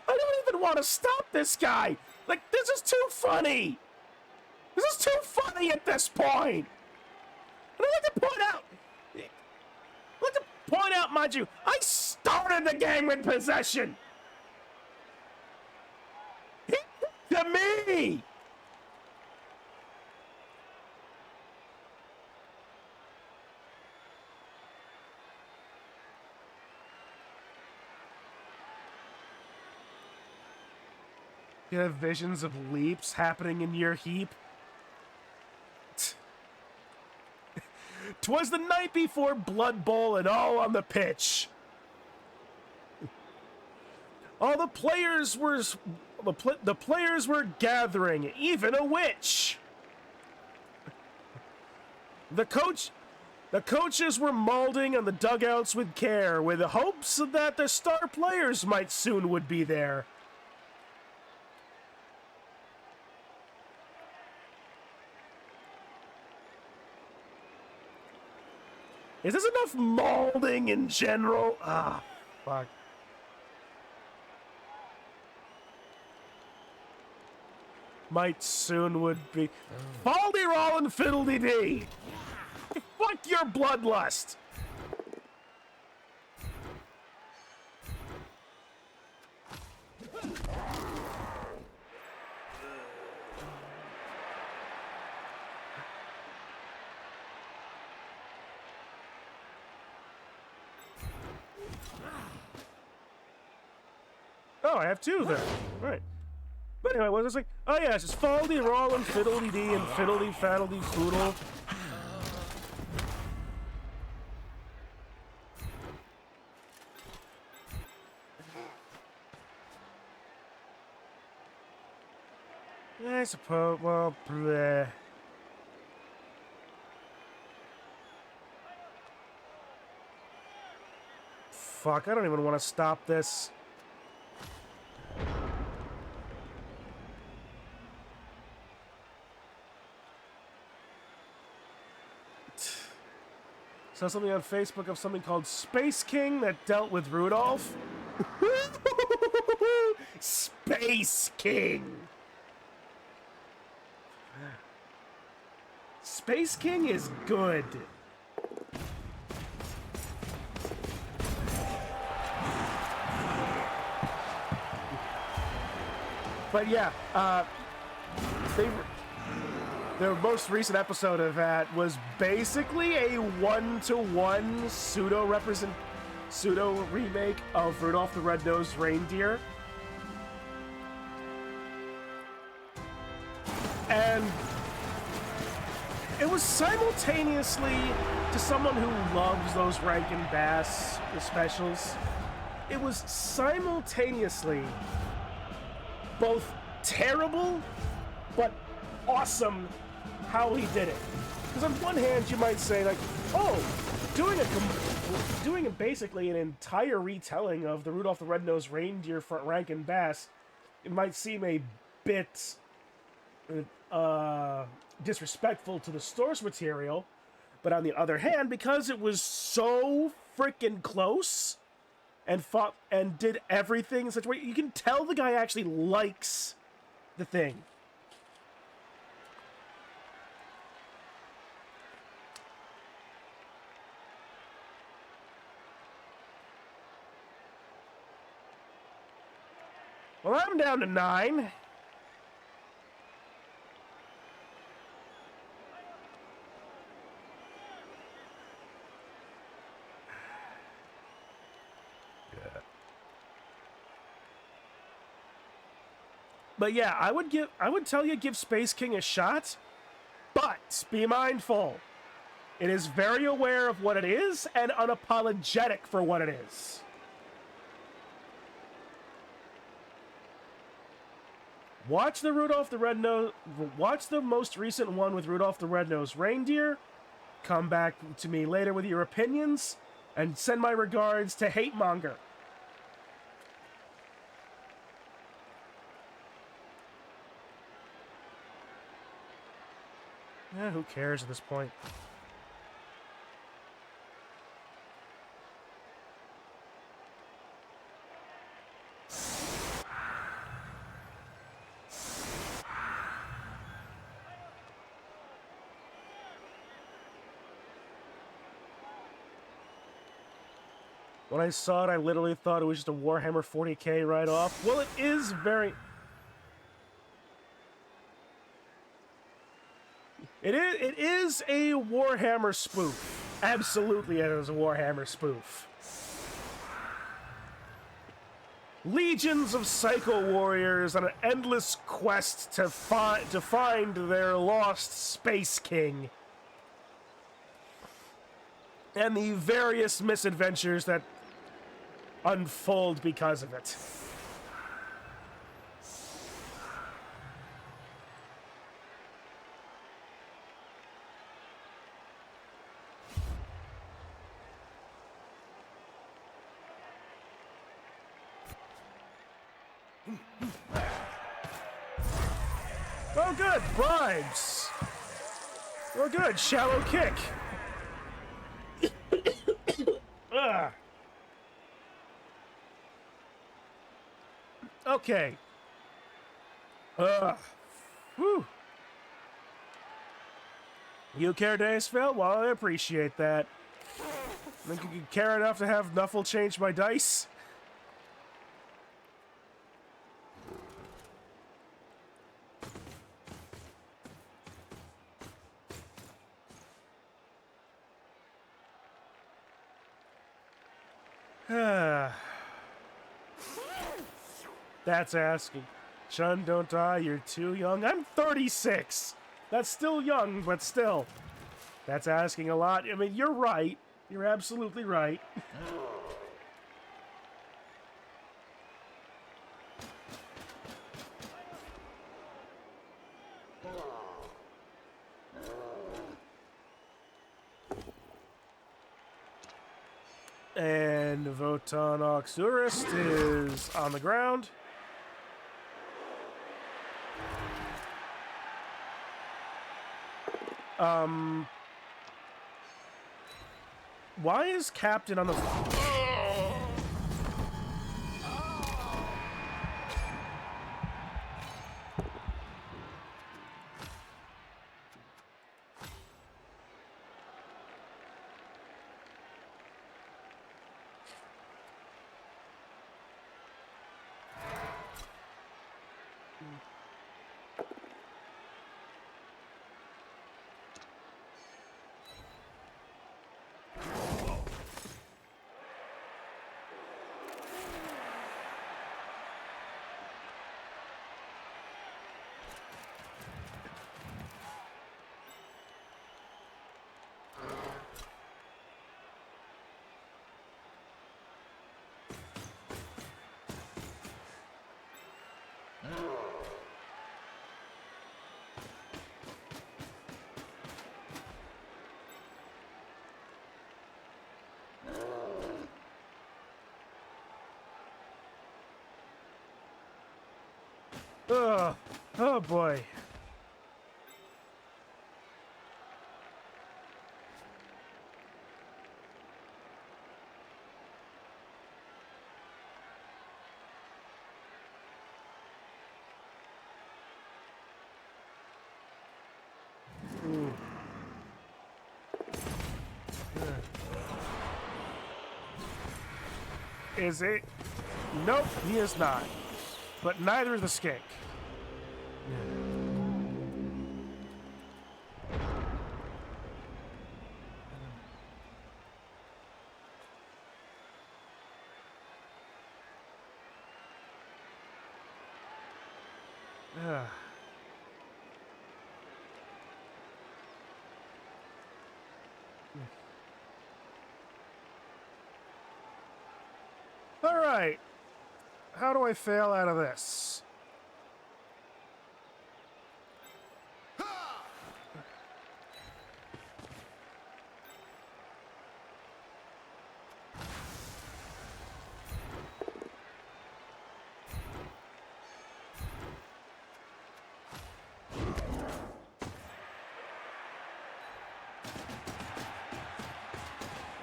don't even want to stop this guy. Like, this is too funny. This is too funny at this point. And I'd like to point out, mind you, I started the game with possession. To me. You have visions of leaps happening in your heap. 'Twas the night before Blood Bowl and all on the pitch. All the players were the players were gathering, even a witch. The coaches were molding on the dugouts with care, with the hopes that the star players might soon would be there. Is this enough molding in general? Ah, fuck. Might soon would be. Baldy roll and fiddly dee. Fuck your bloodlust. Oh, I have two there. Right. But anyway, what was I saying? Oh yeah, it's just Faldy, Roll, and Fiddly Dee, and Fiddly, Faddly, Poodle. I suppose, well, bleh. Fuck, I don't even want to stop this. Saw something on Facebook of something called Space King that dealt with Rudolph. Space King! Space King is good. But yeah, the most recent episode of that was basically a one-to-one pseudo remake of Rudolph the Red-Nosed Reindeer. And it was simultaneously, to someone who loves those Rankin Bass specials, it was simultaneously both terrible but awesome how he did it. Because on one hand you might say like, oh, doing basically an entire retelling of the Rudolph the Red-Nosed Reindeer for Rankin Bass, it might seem a bit disrespectful to the source material, but on the other hand, because it was so freaking close and fought and did everything in such a way, you can tell the guy actually likes the thing. Well, I'm down to 9. But yeah, I would tell you give Space King a shot, but be mindful. It is very aware of what it is and unapologetic for what it is. Watch the Watch the most recent one with Rudolph the Red-Nosed Reindeer. Come back to me later with your opinions, and send my regards to Hate Monger. Yeah, who cares at this point? When I saw it, I literally thought it was just a Warhammer 40k write-off. Well, it is very... It is a Warhammer spoof. Absolutely, it is a Warhammer spoof. Legions of Psycho Warriors on an endless quest to find their lost Space King. And the various misadventures that unfold because of it. Oh good, bribes! Oh good, shallow kick! Ugh. Okay. Whew. You care, Daysville? Well, I appreciate that. Think you care enough to have Nuffle change my dice? That's asking. Chun, don't die, you're too young. I'm 36! That's still young, but still. That's asking a lot. I mean, you're right. You're absolutely right. And Votan Oxurist is on the ground. Why is Captain on the... Ugh. Oh boy. Is it? Nope, he is not. But neither is the skink. All right. How do I fail out of this?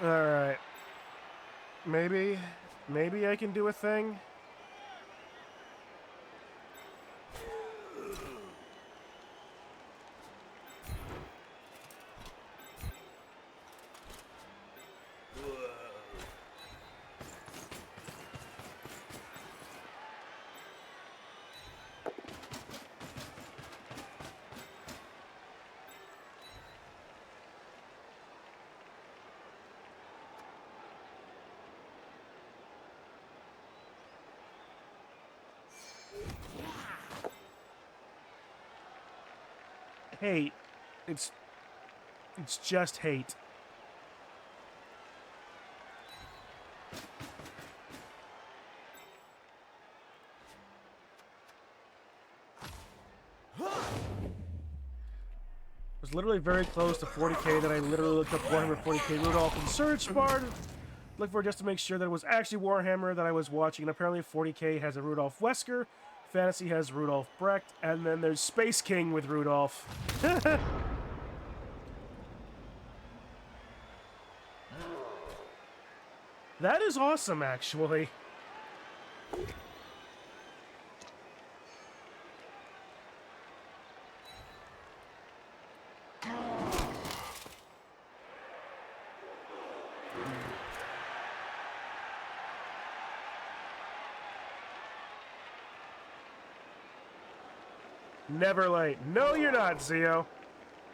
All right. Maybe I can do a thing. Hate. It's just hate. Was literally very close to 40k, then I literally looked up Warhammer 40k Rudolph in search bar. Look for it just to make sure that it was actually Warhammer that I was watching. And apparently 40k has a Rudolph Wesker, Fantasy has Rudolph Brecht, and then there's Space King with Rudolph. That is awesome, actually. Never late. No, you're not, Zio.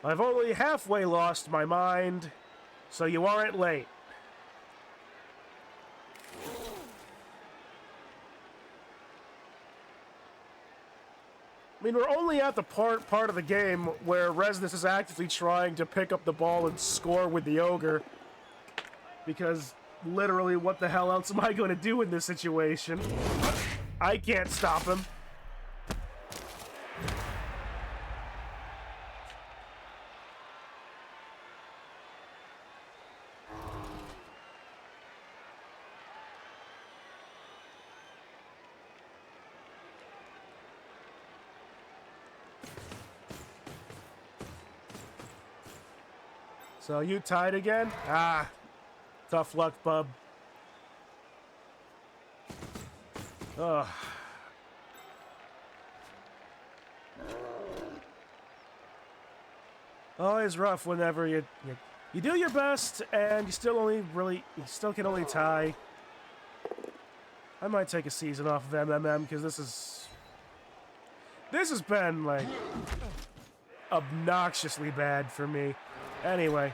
I've only halfway lost my mind, so you aren't late. I mean, we're only at the part of the game where Resnus is actively trying to pick up the ball and score with the ogre. Because, literally, what the hell else am I going to do in this situation? I can't stop him. So you tied again? Ah, tough luck, bub. Ugh. Always rough whenever you do your best and you still can only tie. I might take a season off of MMM because this has been like obnoxiously bad for me. Anyway.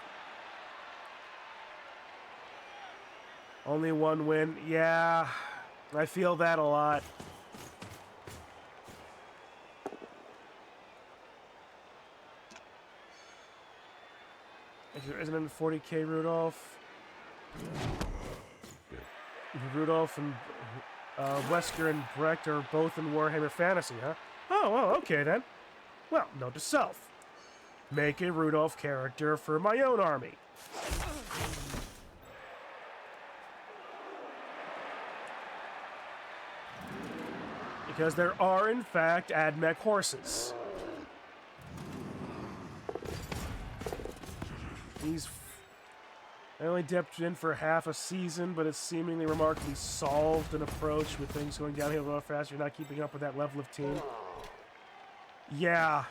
Only one win. Yeah, I feel that a lot. Isn't it 40k Rudolph? Rudolph and Wesker and Brecht are both in Warhammer Fantasy, huh? Oh, well, okay then. Well, note to self. Make a Rudolph character for my own army. Because there are, in fact, AdMech horses. I only dipped in for half a season, but it's seemingly remarkably solved an approach with things going downhill a little fast. You're not keeping up with that level of team. Yeah.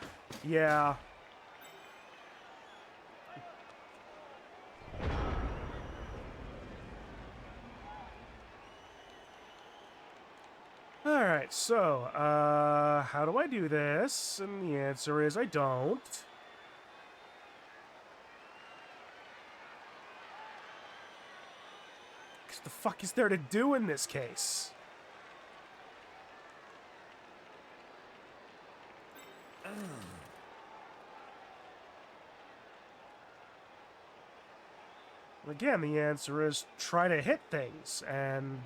Alright, so, how do I do this? And the answer is I don't. What the fuck is there to do in this case? Again, the answer is try to hit things, and...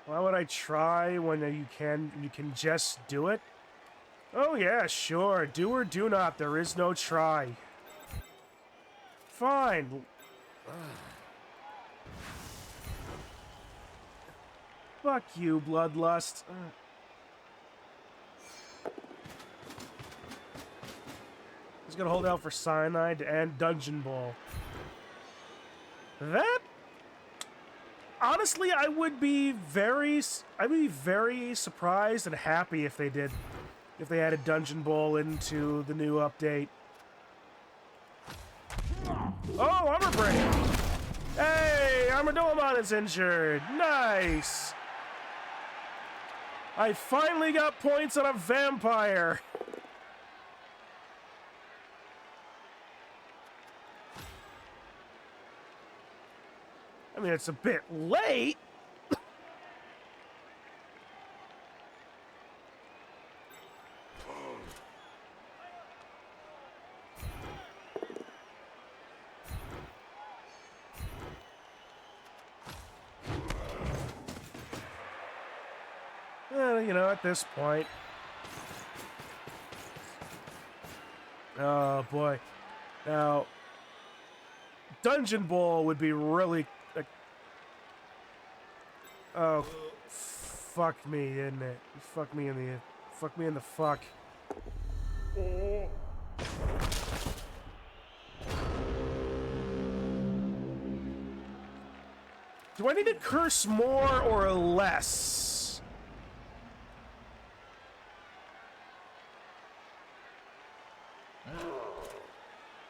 Why would I try when you can just do it? Oh yeah, sure. Do or do not. There is no try. Fine. Fuck you, Bloodlust. He's gonna hold out for Cyanide and Dungeon Ball. That... Honestly, I'd be very surprised and happy if they did. If they added Dungeon Ball into the new update. Oh, Armor Break! Hey, Armadillamon is injured. Nice! I finally got points on a vampire. I mean, it's a bit late. You know, at this point. Oh, boy. Now, Dungeon Ball would be really... Oh, fuck me, didn't it? Fuck me in the fuck. Do I need to curse more or less?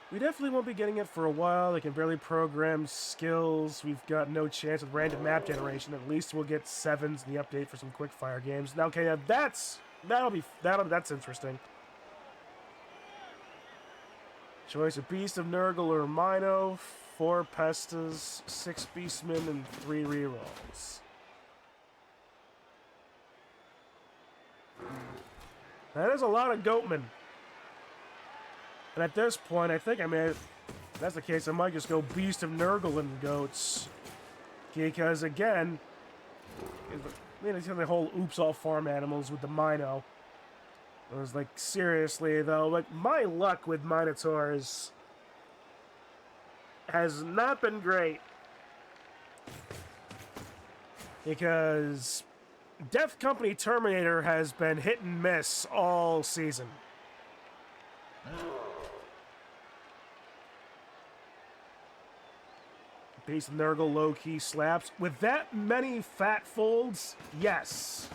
We definitely won't be getting it for a while. They can barely program skills. We've got no chance with random map generation. At least we'll get 7s in the update for some quickfire games. Now, okay, that's interesting. Choice of Beast of Nurgle or Mino, 4 Pestas, 6 Beastmen, and 3 rerolls. That is a lot of Goatmen. And at this point, I think if that's the case, I might just go Beast of Nurgle and Goats. Because, again, it's the whole oops all farm animals with the Mino. I was like, seriously, though, like, my luck with Minotaurs has not been great. Because Death Company Terminator has been hit and miss all season. Beast of Nurgle low-key slaps. With that many fat folds, yes.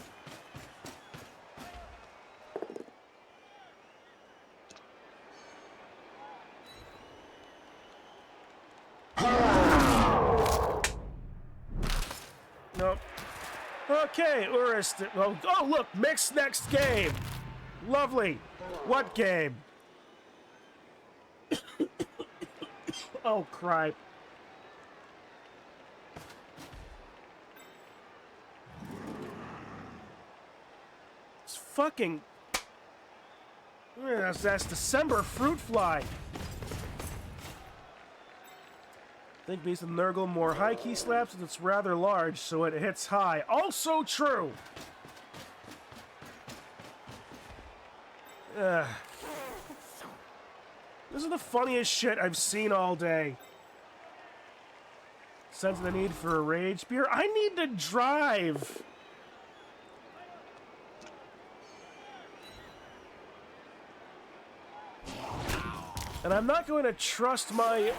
Nope. Okay, Urist. Oh, look, Mick's next game. Lovely. What game? Oh, crap. Fucking... That's December Fruit Fly. Think Beast of Nurgle more high key slaps, and it's rather large, so it hits high. Also true! This is the funniest shit I've seen all day. Sensing the need for a rage beer. I need to drive! And I'm not going to trust my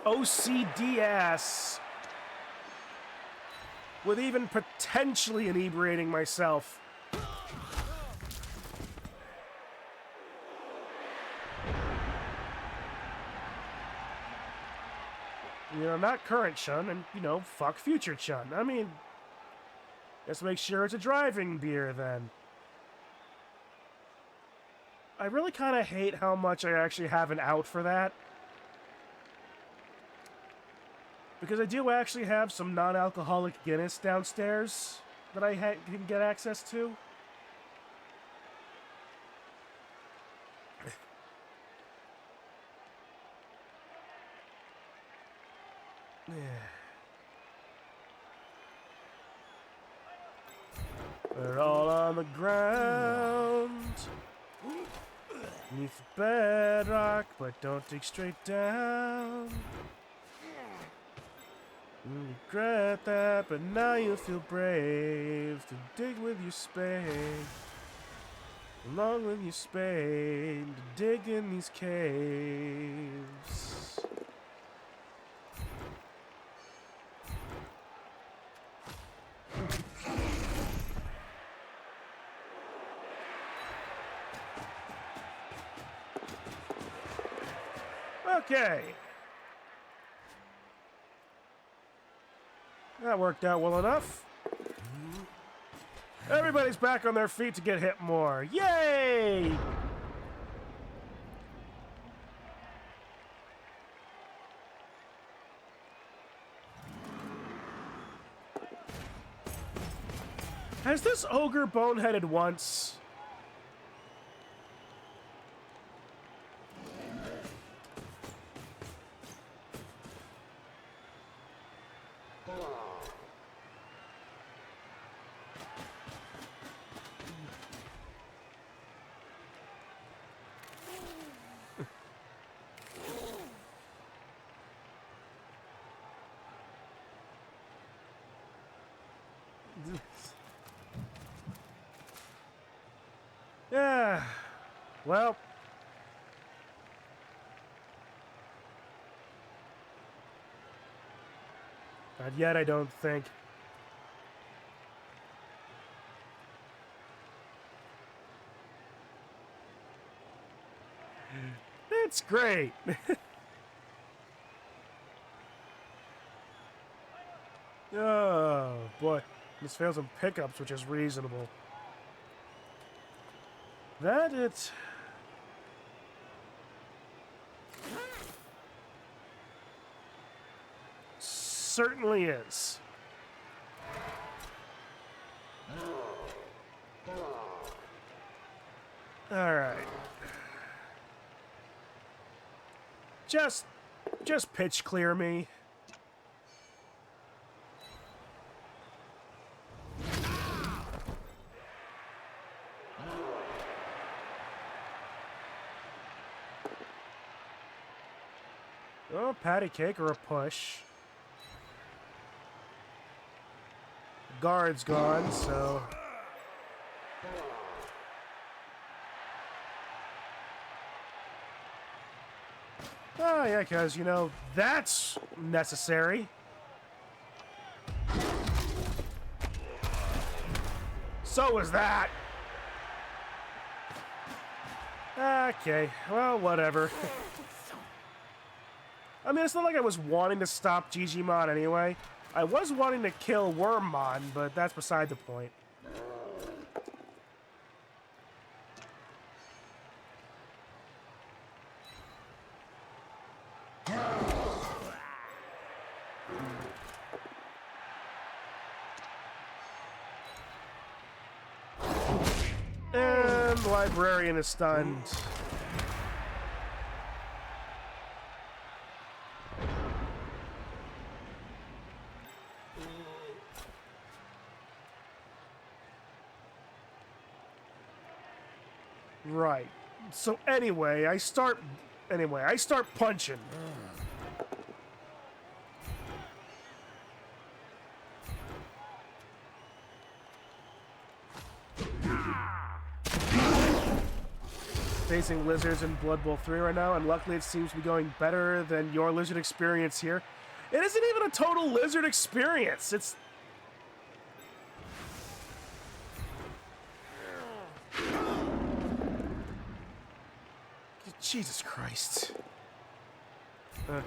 OCD ass with even potentially inebriating myself. You know, not current Chun, and, you know, fuck future Chun. I mean, let's make sure it's a driving beer, then. I really kind of hate how much I actually have an out for that. Because I do actually have some non-alcoholic Guinness downstairs that I can get access to. We're all on the ground, beneath the bedrock, but don't dig straight down. You regret that, but now you feel brave to dig with your spade, along with your spade, to dig in these caves. Okay. That worked out well enough. Everybody's back on their feet to get hit more. Yay! Has this ogre boneheaded once? Yeah, well, not yet, I don't think. It's great. Oh, boy. This fails some pickups, which is reasonable. That it... certainly is. Alright. Just pitch clear me. Oh, patty cake or a push. Guard's gone, so... Oh, yeah, because, you know, that's necessary. So was that. Okay, well, whatever. I mean, it's not like I was wanting to stop Gigimon anyway. I was wanting to kill Wormmon, but that's beside the point. And the librarian is stunned. Right. So anyway, I start punching. Facing lizards in Blood Bowl 3 right now, and luckily it seems to be going better than your lizard experience here. It isn't even a total lizard experience. It's... Jesus Christ. Okay.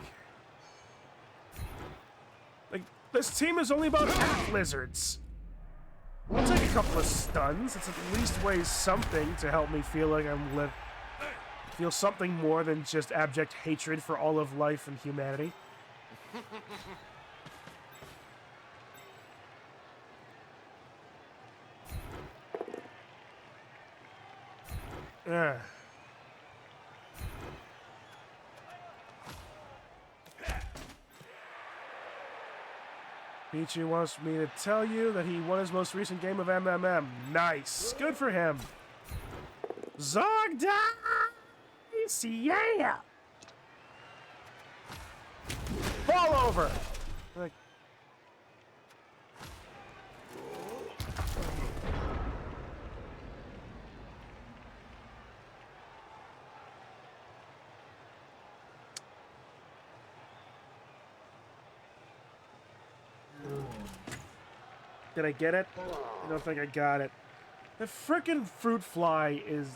Like, this team is only about half lizards. I'll take a couple of stuns. It's at least weighs something to help me feel like I'm feel something more than just abject hatred for all of life and humanity. Ugh. Pichu wants me to tell you that he won his most recent game of MMM. Nice. Good for him. Zog dice! Yeah! Fall over! Like, did I get it? I don't think I got it. The frickin' fruit fly is...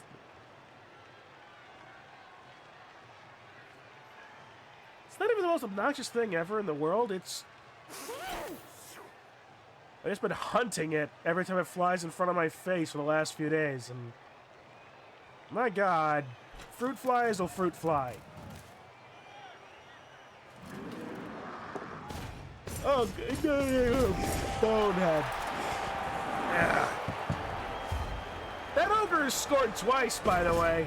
It's not even the most obnoxious thing ever in the world. It's... I've just been hunting it every time it flies in front of my face for the last few days, and... My god. Fruit fly is a fruit fly. Oh, bonehead. Yeah. That ogre has scored twice, by the way.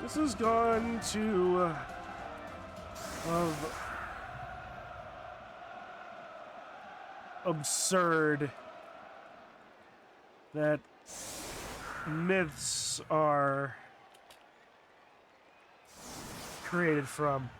This has gone to absurd that myths are created from.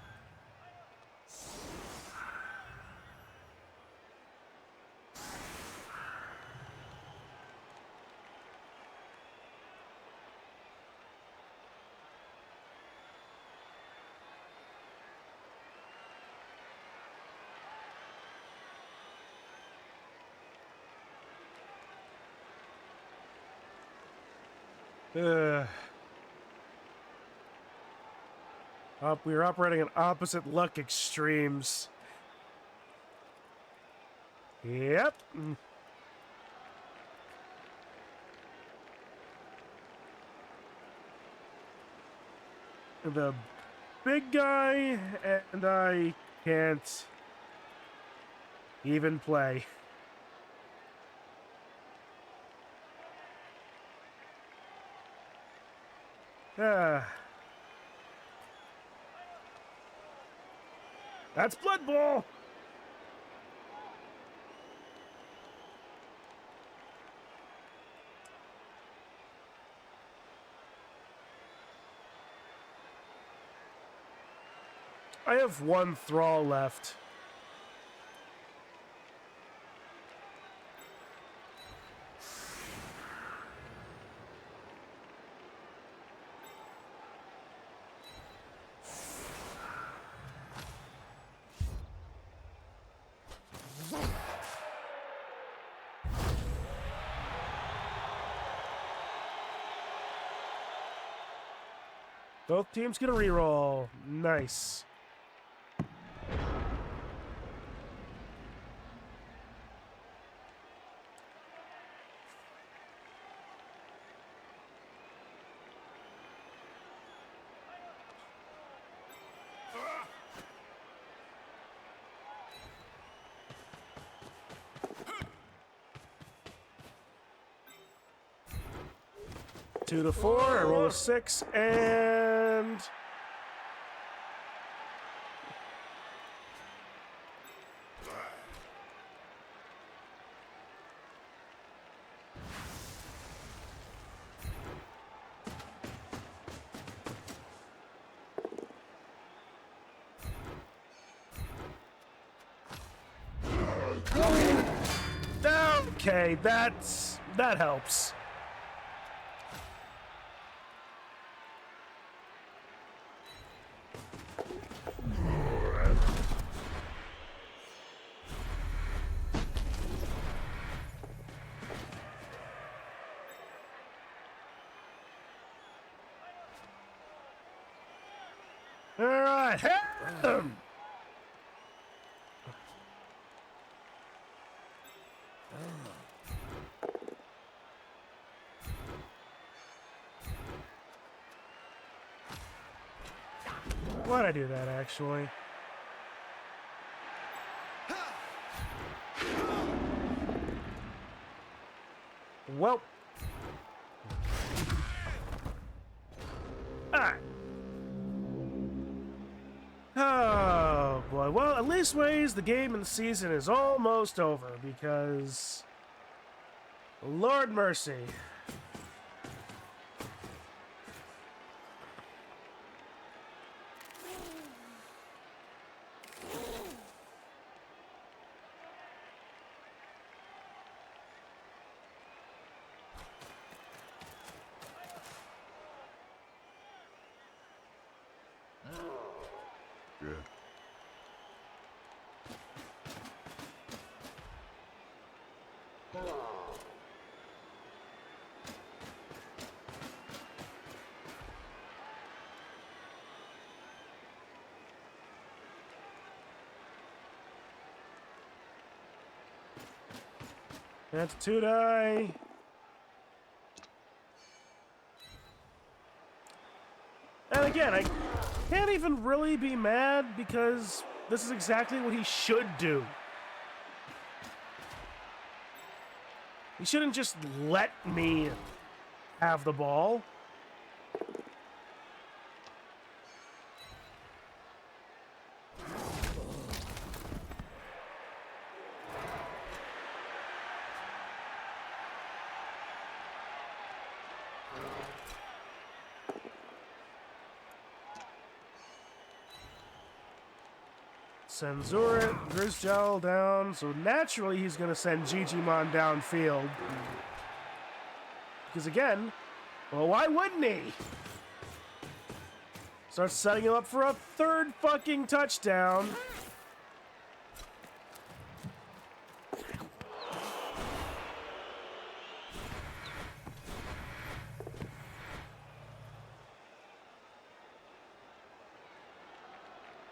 We're operating on opposite luck extremes. Yep. The big guy and I can't even play. That's Blood Bowl! I have one thrall left. Both teams get a reroll. Nice. Two to four, I roll a 6, and... Okay, that helps. All right, Why'd I do that, actually? Well. Alright. Oh, boy. Well, at least ways the game and the season is almost over, because... Lord mercy. Yeah. That's 2 die. And again, I can't even really be mad because this is exactly what he should do. He shouldn't just let me have the ball. Send Grisjal down, so naturally he's going to send Gigimon downfield. Because again, well, why wouldn't he? Start setting him up for a 3rd fucking touchdown.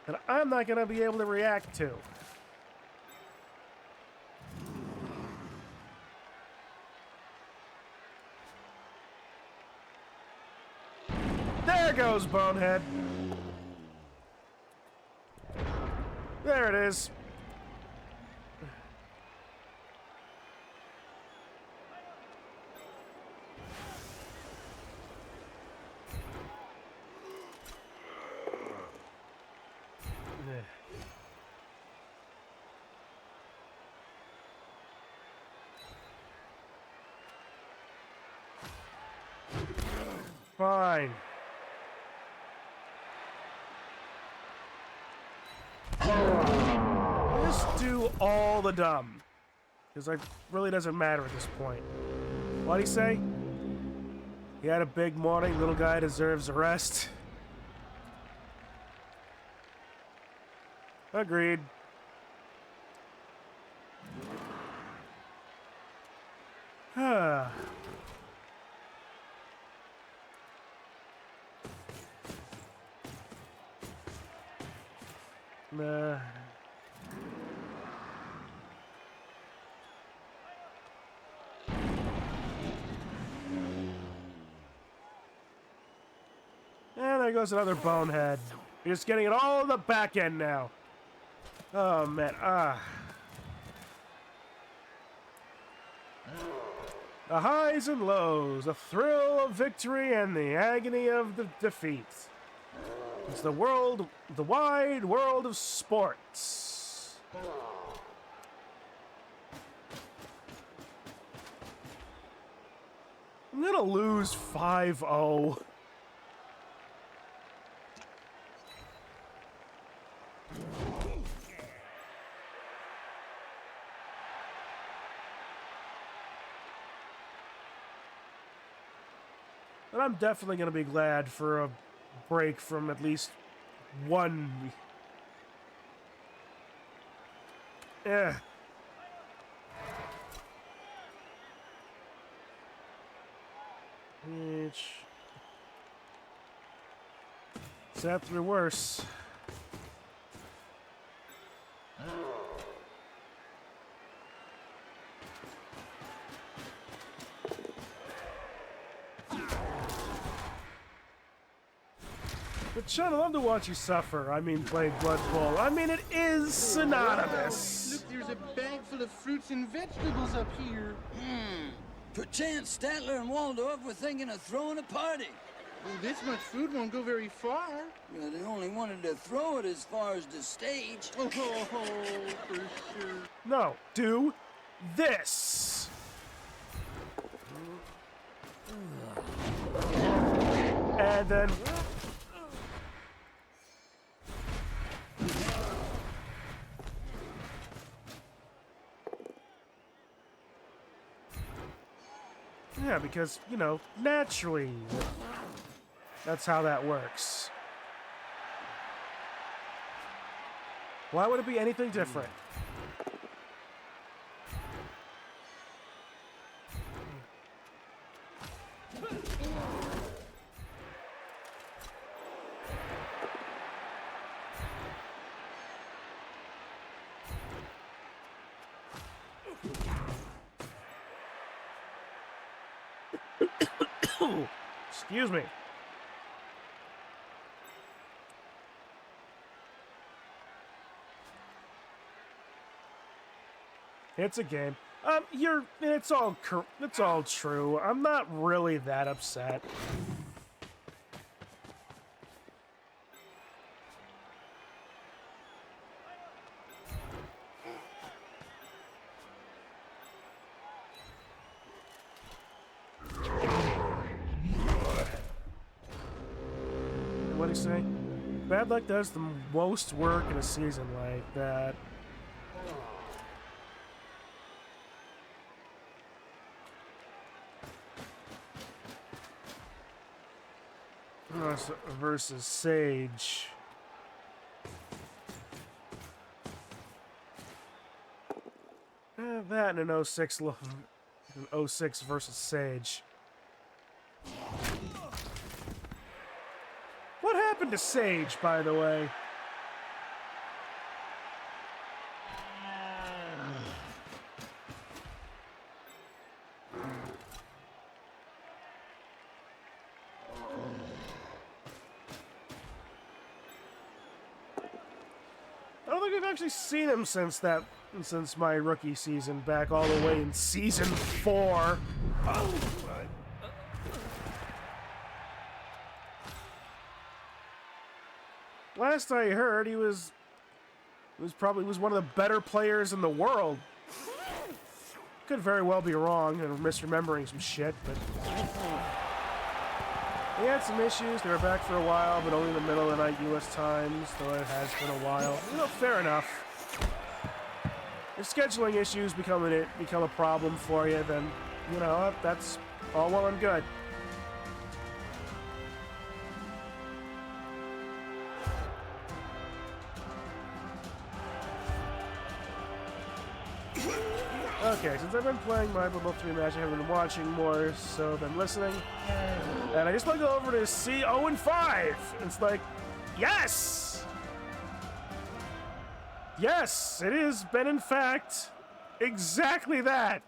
That I'm not going to be able to react to. There goes Bonehead. There it is. Fine. Just do all the dumb. Because it really doesn't matter at this point. What'd he say? He had a big morning, little guy deserves a rest. Agreed. Ah. Nah. And there goes another Bonehead. You're just getting it all in the back end now. Oh, man. The highs and lows, the thrill of victory and the agony of the defeat. It's the wide world of sports. I'm gonna lose 5-0. But I'm definitely gonna be glad for a break from at least one. Yeah. Sat through worse. But Sean, I love to watch you suffer. I mean, play Blood Bowl. I mean, it is synonymous. Look, there's a bag full of fruits and vegetables up here. Perchance Statler and Waldorf were thinking of throwing a party. Well, this much food won't go very far. Well, they only wanted to throw it as far as the stage. Oh, for sure. No, do this. And then... Yeah, because, you know, naturally, that's how that works. Why would it be anything different? Excuse me. It's a game. It's all true. I'm not really that upset. What do you say? Bad luck does the most work in a season like that. Versus Sage. That and an 06 an 06 versus Sage. What happened to Sage, by the way? I don't think we've actually seen him since my rookie season, back all the way in season 4. Last I heard, he was probably one of the better players in the world. Could very well be wrong and misremembering some shit, but he had some issues. They were back for a while, but only in the middle of the night U.S. times, though it has been a while. You know, fair enough. If scheduling issues become a problem for you, then, you know, that's all well and good. Okay, since I've been playing my Blood Bowl 3 match, I haven't been watching more, so than listening. And I just want to go over to see 0-5. It's like, yes! Yes, it has been, in fact, exactly that.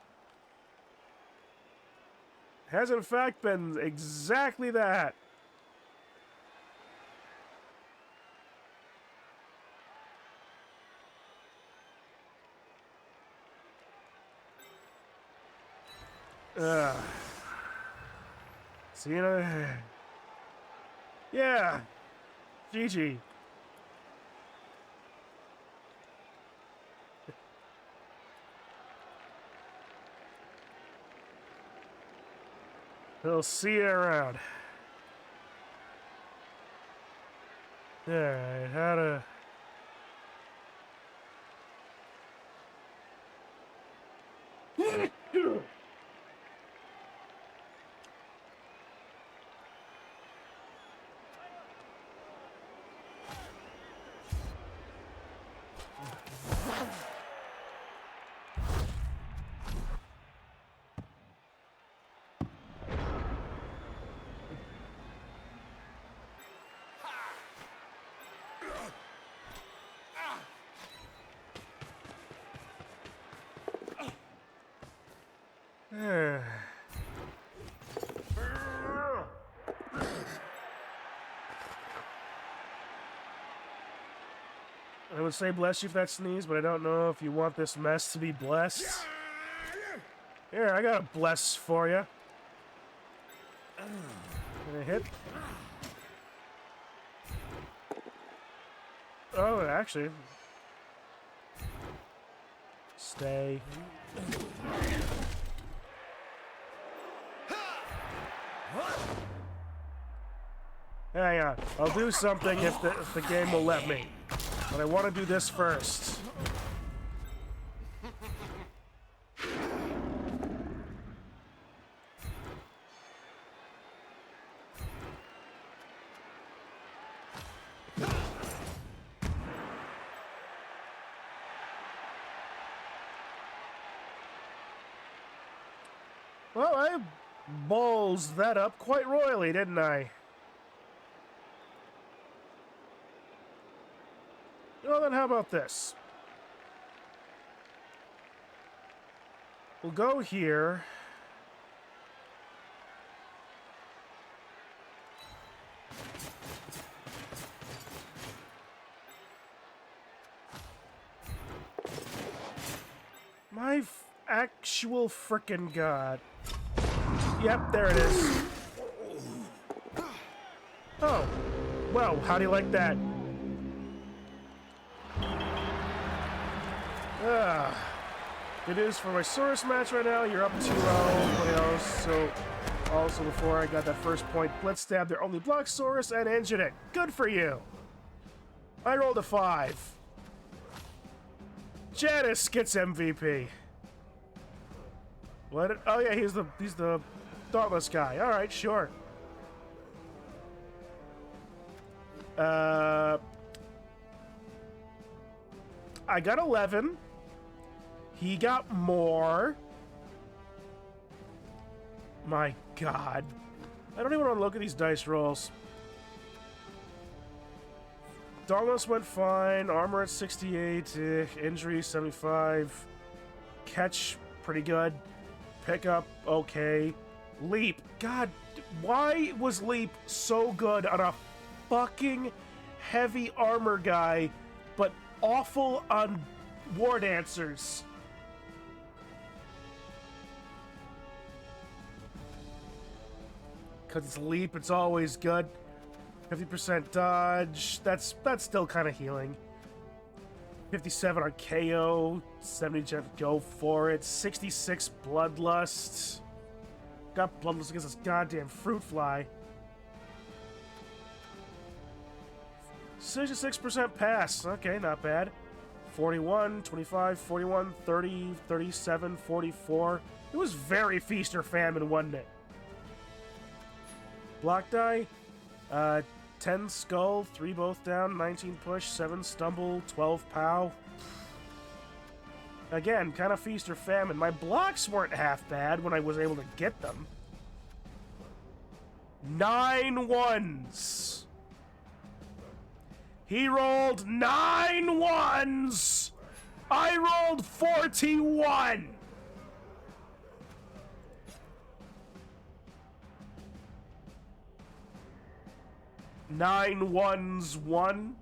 Has, in fact, been exactly that. So, you know, yeah, GG. We'll see you around. Alright, how to... I would say bless you for that sneeze, but I don't know if you want this mess to be blessed. Here, I got a bless for you. Gonna hit. Oh, actually. Stay. Hang on. I'll do something if the game will let me. But I want to do this first. Well, I ballsed that up quite royally, didn't I? Well, then how about this? We'll go here. My actual frickin' god. Yep, there it is. Oh. Well, how do you like that? Good news for my Saurus match right now. You're up 2-0. So, also before I got that first point, Blitz stabbed their only block Saurus and injured it. Good for you. I rolled a 5. Janice gets MVP. What? Oh yeah, he's the Dauntless guy. All right, sure. I got 11. He got more. My God. I don't even want to look at these dice rolls. Dauntless went fine. Armor at 68. Injury 75. Catch pretty good. Pickup okay. Leap. God, why was Leap so good on a fucking heavy armor guy, but awful on war dancers? Because it's Leap, it's always good. 50% dodge. That's still kind of healing. 57 on KO. 70 go for it. 66 Bloodlust. Got Bloodlust against this goddamn fruit fly. 66% pass. Okay, not bad. 41, 25, 41, 30, 37, 44. It was very feast or famine, wasn't it? Block die. 10 skull, 3 both down, 19 push, 7 stumble, 12 pow. Again, kind of feast or famine. My blocks weren't half bad when I was able to get them. 9 ones. He rolled 9 ones. I rolled 41. Nine ones, 1.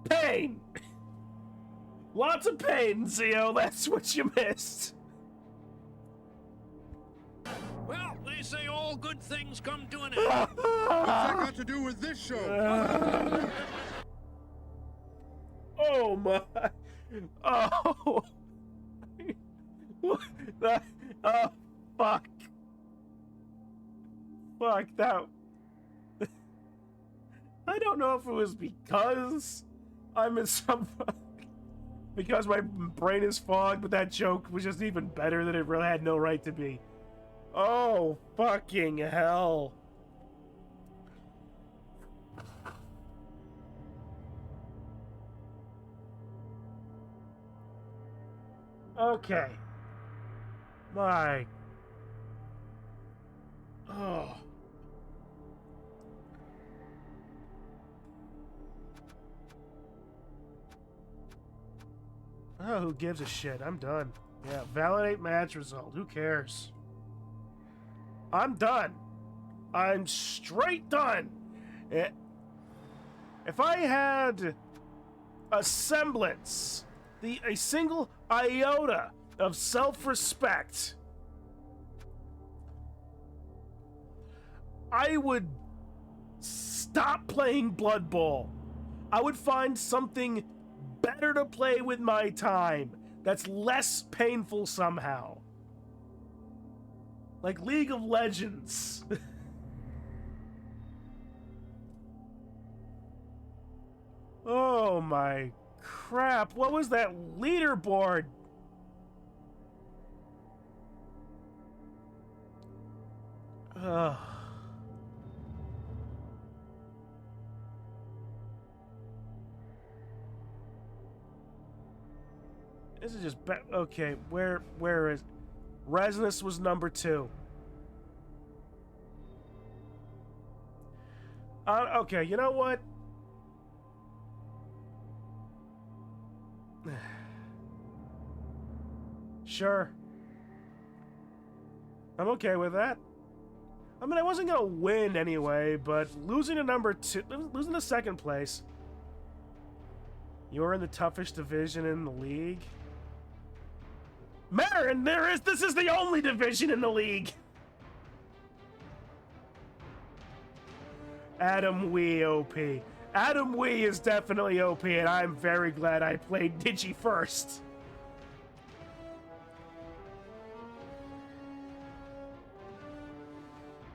Pain! Lots of pain, Zio. That's what you missed. Well, they say all good things come to an end. What's that got to do with this show? Oh my! Oh! What the? Oh fuck! Fuck that! I don't know if it was because I'm in some... because my brain is fogged, but that joke was just even better than it really had no right to be. Oh, fucking hell. Okay. My... Oh... Oh, who gives a shit? I'm done. Yeah, validate match result. Who cares? I'm done. I'm straight done. If I had a semblance, a single iota of self-respect, I would stop playing Blood Bowl. I would find something better to play with my time that's less painful somehow. Like League of Legends. Oh my crap, what was that leaderboard? Ugh. This is just okay, where is... Resonance was number 2. Okay, you know what? Sure. I'm okay with that. I mean, I wasn't gonna win anyway, but losing to number 2, losing to second place. You're in the toughest division in the league. Marin, this is the only division in the league. Adam Wee OP. Adam Wee is definitely OP, and I'm very glad I played Digi first.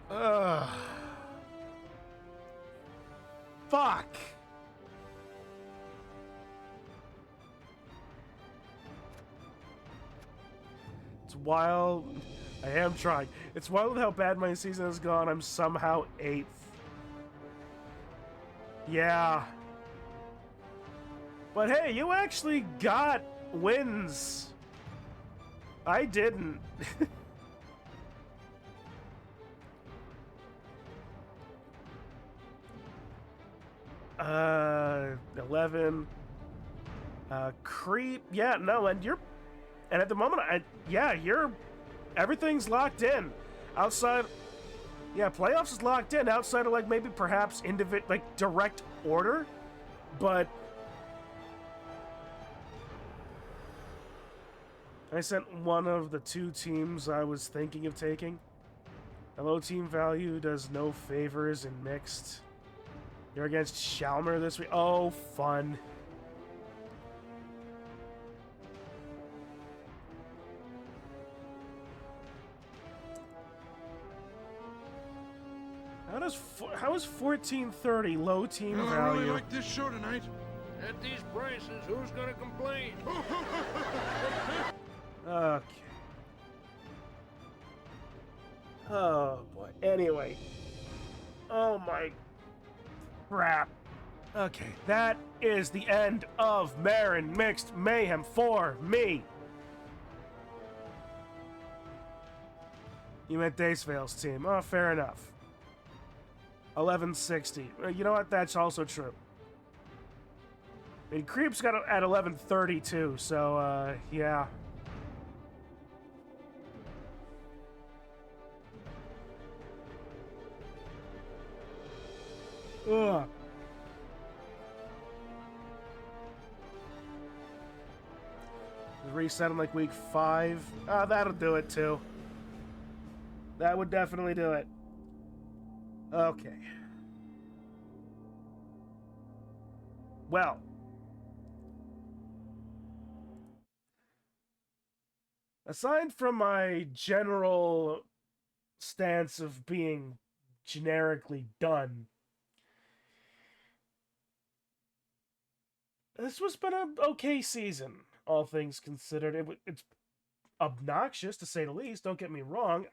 Ugh. Fuck. It's wild. I am trying. It's wild how bad my season has gone. I'm somehow 8th. Yeah. But hey, you actually got wins. I didn't. 11. Creep. Yeah, no, and at the moment, everything's locked in. Outside, yeah, playoffs is locked in. Outside of, like, maybe perhaps direct order, but I sent one of the 2 teams I was thinking of taking. Hello, team value does no favors in mixed. You're against Shalmer this week. Oh, fun. How is 1430 low team Well, I value? really like this show tonight. At these prices, who's gonna complain? Okay. Oh boy. Anyway. Oh my crap. Okay, that is the end of Marin Mixed Mayhem for me. You meant Dacevale's team. Oh, fair enough. 1160. You know what? That's also true. I mean, Creep's got at 1132, so, yeah. Ugh. Reset in like week 5. That'll do it too. That would definitely do it. Okay. Well. Aside from my general stance of being generically done, this was been an okay season, all things considered. It's obnoxious, to say the least, don't get me wrong.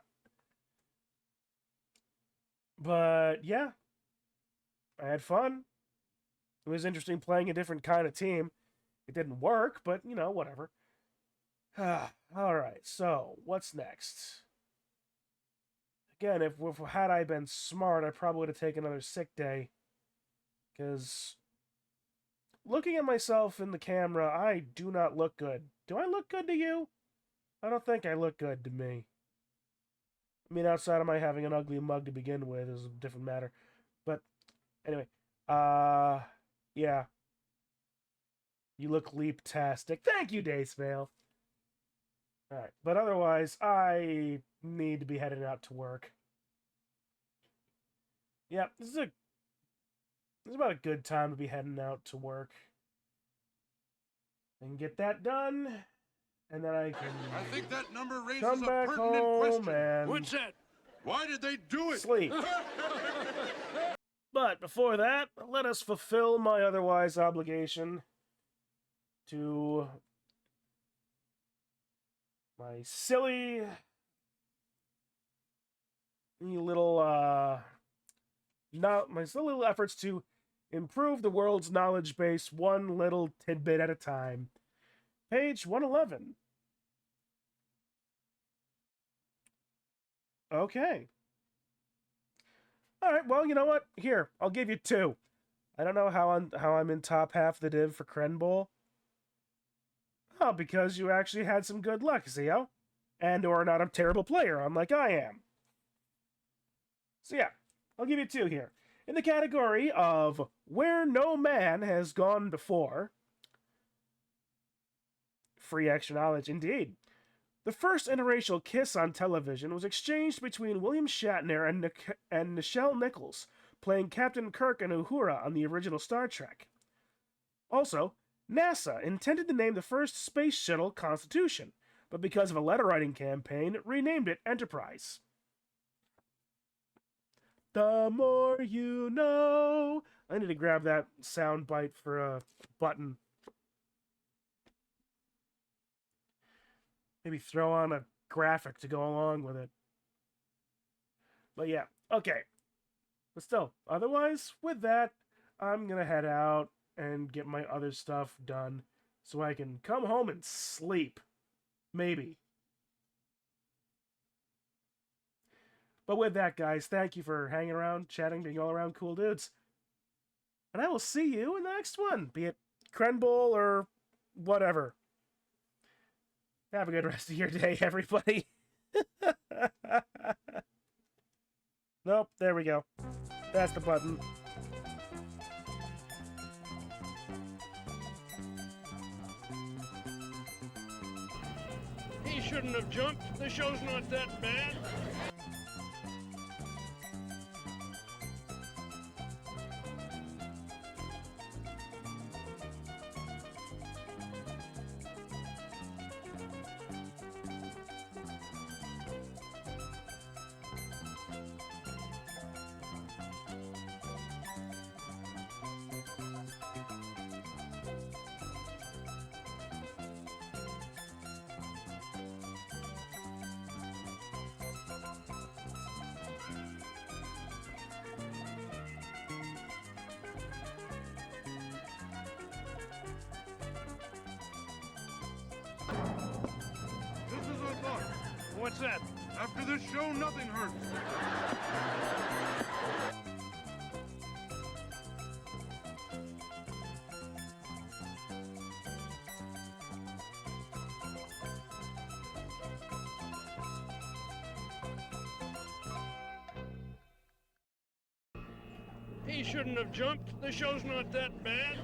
But, yeah. I had fun. It was interesting playing a different kind of team. It didn't work, but, you know, whatever. Alright, so, what's next? Again, if had I been smart, I probably would have taken another sick day. Because looking at myself in the camera, I do not look good. Do I look good to you? I don't think I look good to me. I mean, outside of my having an ugly mug to begin with is a different matter. But, anyway. Yeah. You look leap-tastic. Thank you, Dacevale. Alright, but otherwise, I need to be heading out to work. Yeah, this is about a good time to be heading out to work. And get that done, and then I can I think that number raises come a back pertinent home question. and What's that? Why did they do it? sleep. But before that, let us fulfill my otherwise obligation to my silly little my silly little efforts to improve the world's knowledge base one little tidbit at a time. Page 111. Okay. All right, well, you know what? Here, I'll give you 2. I don't know how I'm in top half of the div for Kren Bowl. Oh, because you actually had some good luck, Zio. And or not a terrible player, unlike I am. So yeah, I'll give you 2 here. In the category of Where No Man Has Gone Before. Free extra knowledge, indeed. The first interracial kiss on television was exchanged between William Shatner and Nichelle Nichols, playing Captain Kirk and Uhura on the original Star Trek. Also, NASA intended to name the first space shuttle Constitution, but because of a letter-writing campaign, renamed it Enterprise. The more you know. I need to grab that sound bite for a button. Maybe throw on a graphic to go along with it. But yeah, okay. But still, otherwise, with that, I'm gonna head out and get my other stuff done so I can come home and sleep. Maybe. But with that, guys, thank you for hanging around, chatting, being all around cool dudes. And I will see you in the next one, be it Kren Bowl or whatever. Have a good rest of your day, everybody. Nope, there we go. That's the button. He shouldn't have jumped. The show's not that bad. This is our thought. What's that? After this show, nothing hurts. He shouldn't have jumped. The show's not that bad.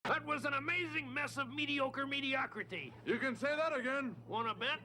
That was an amazing mess of mediocre mediocrity. You can say that again. Wanna bet?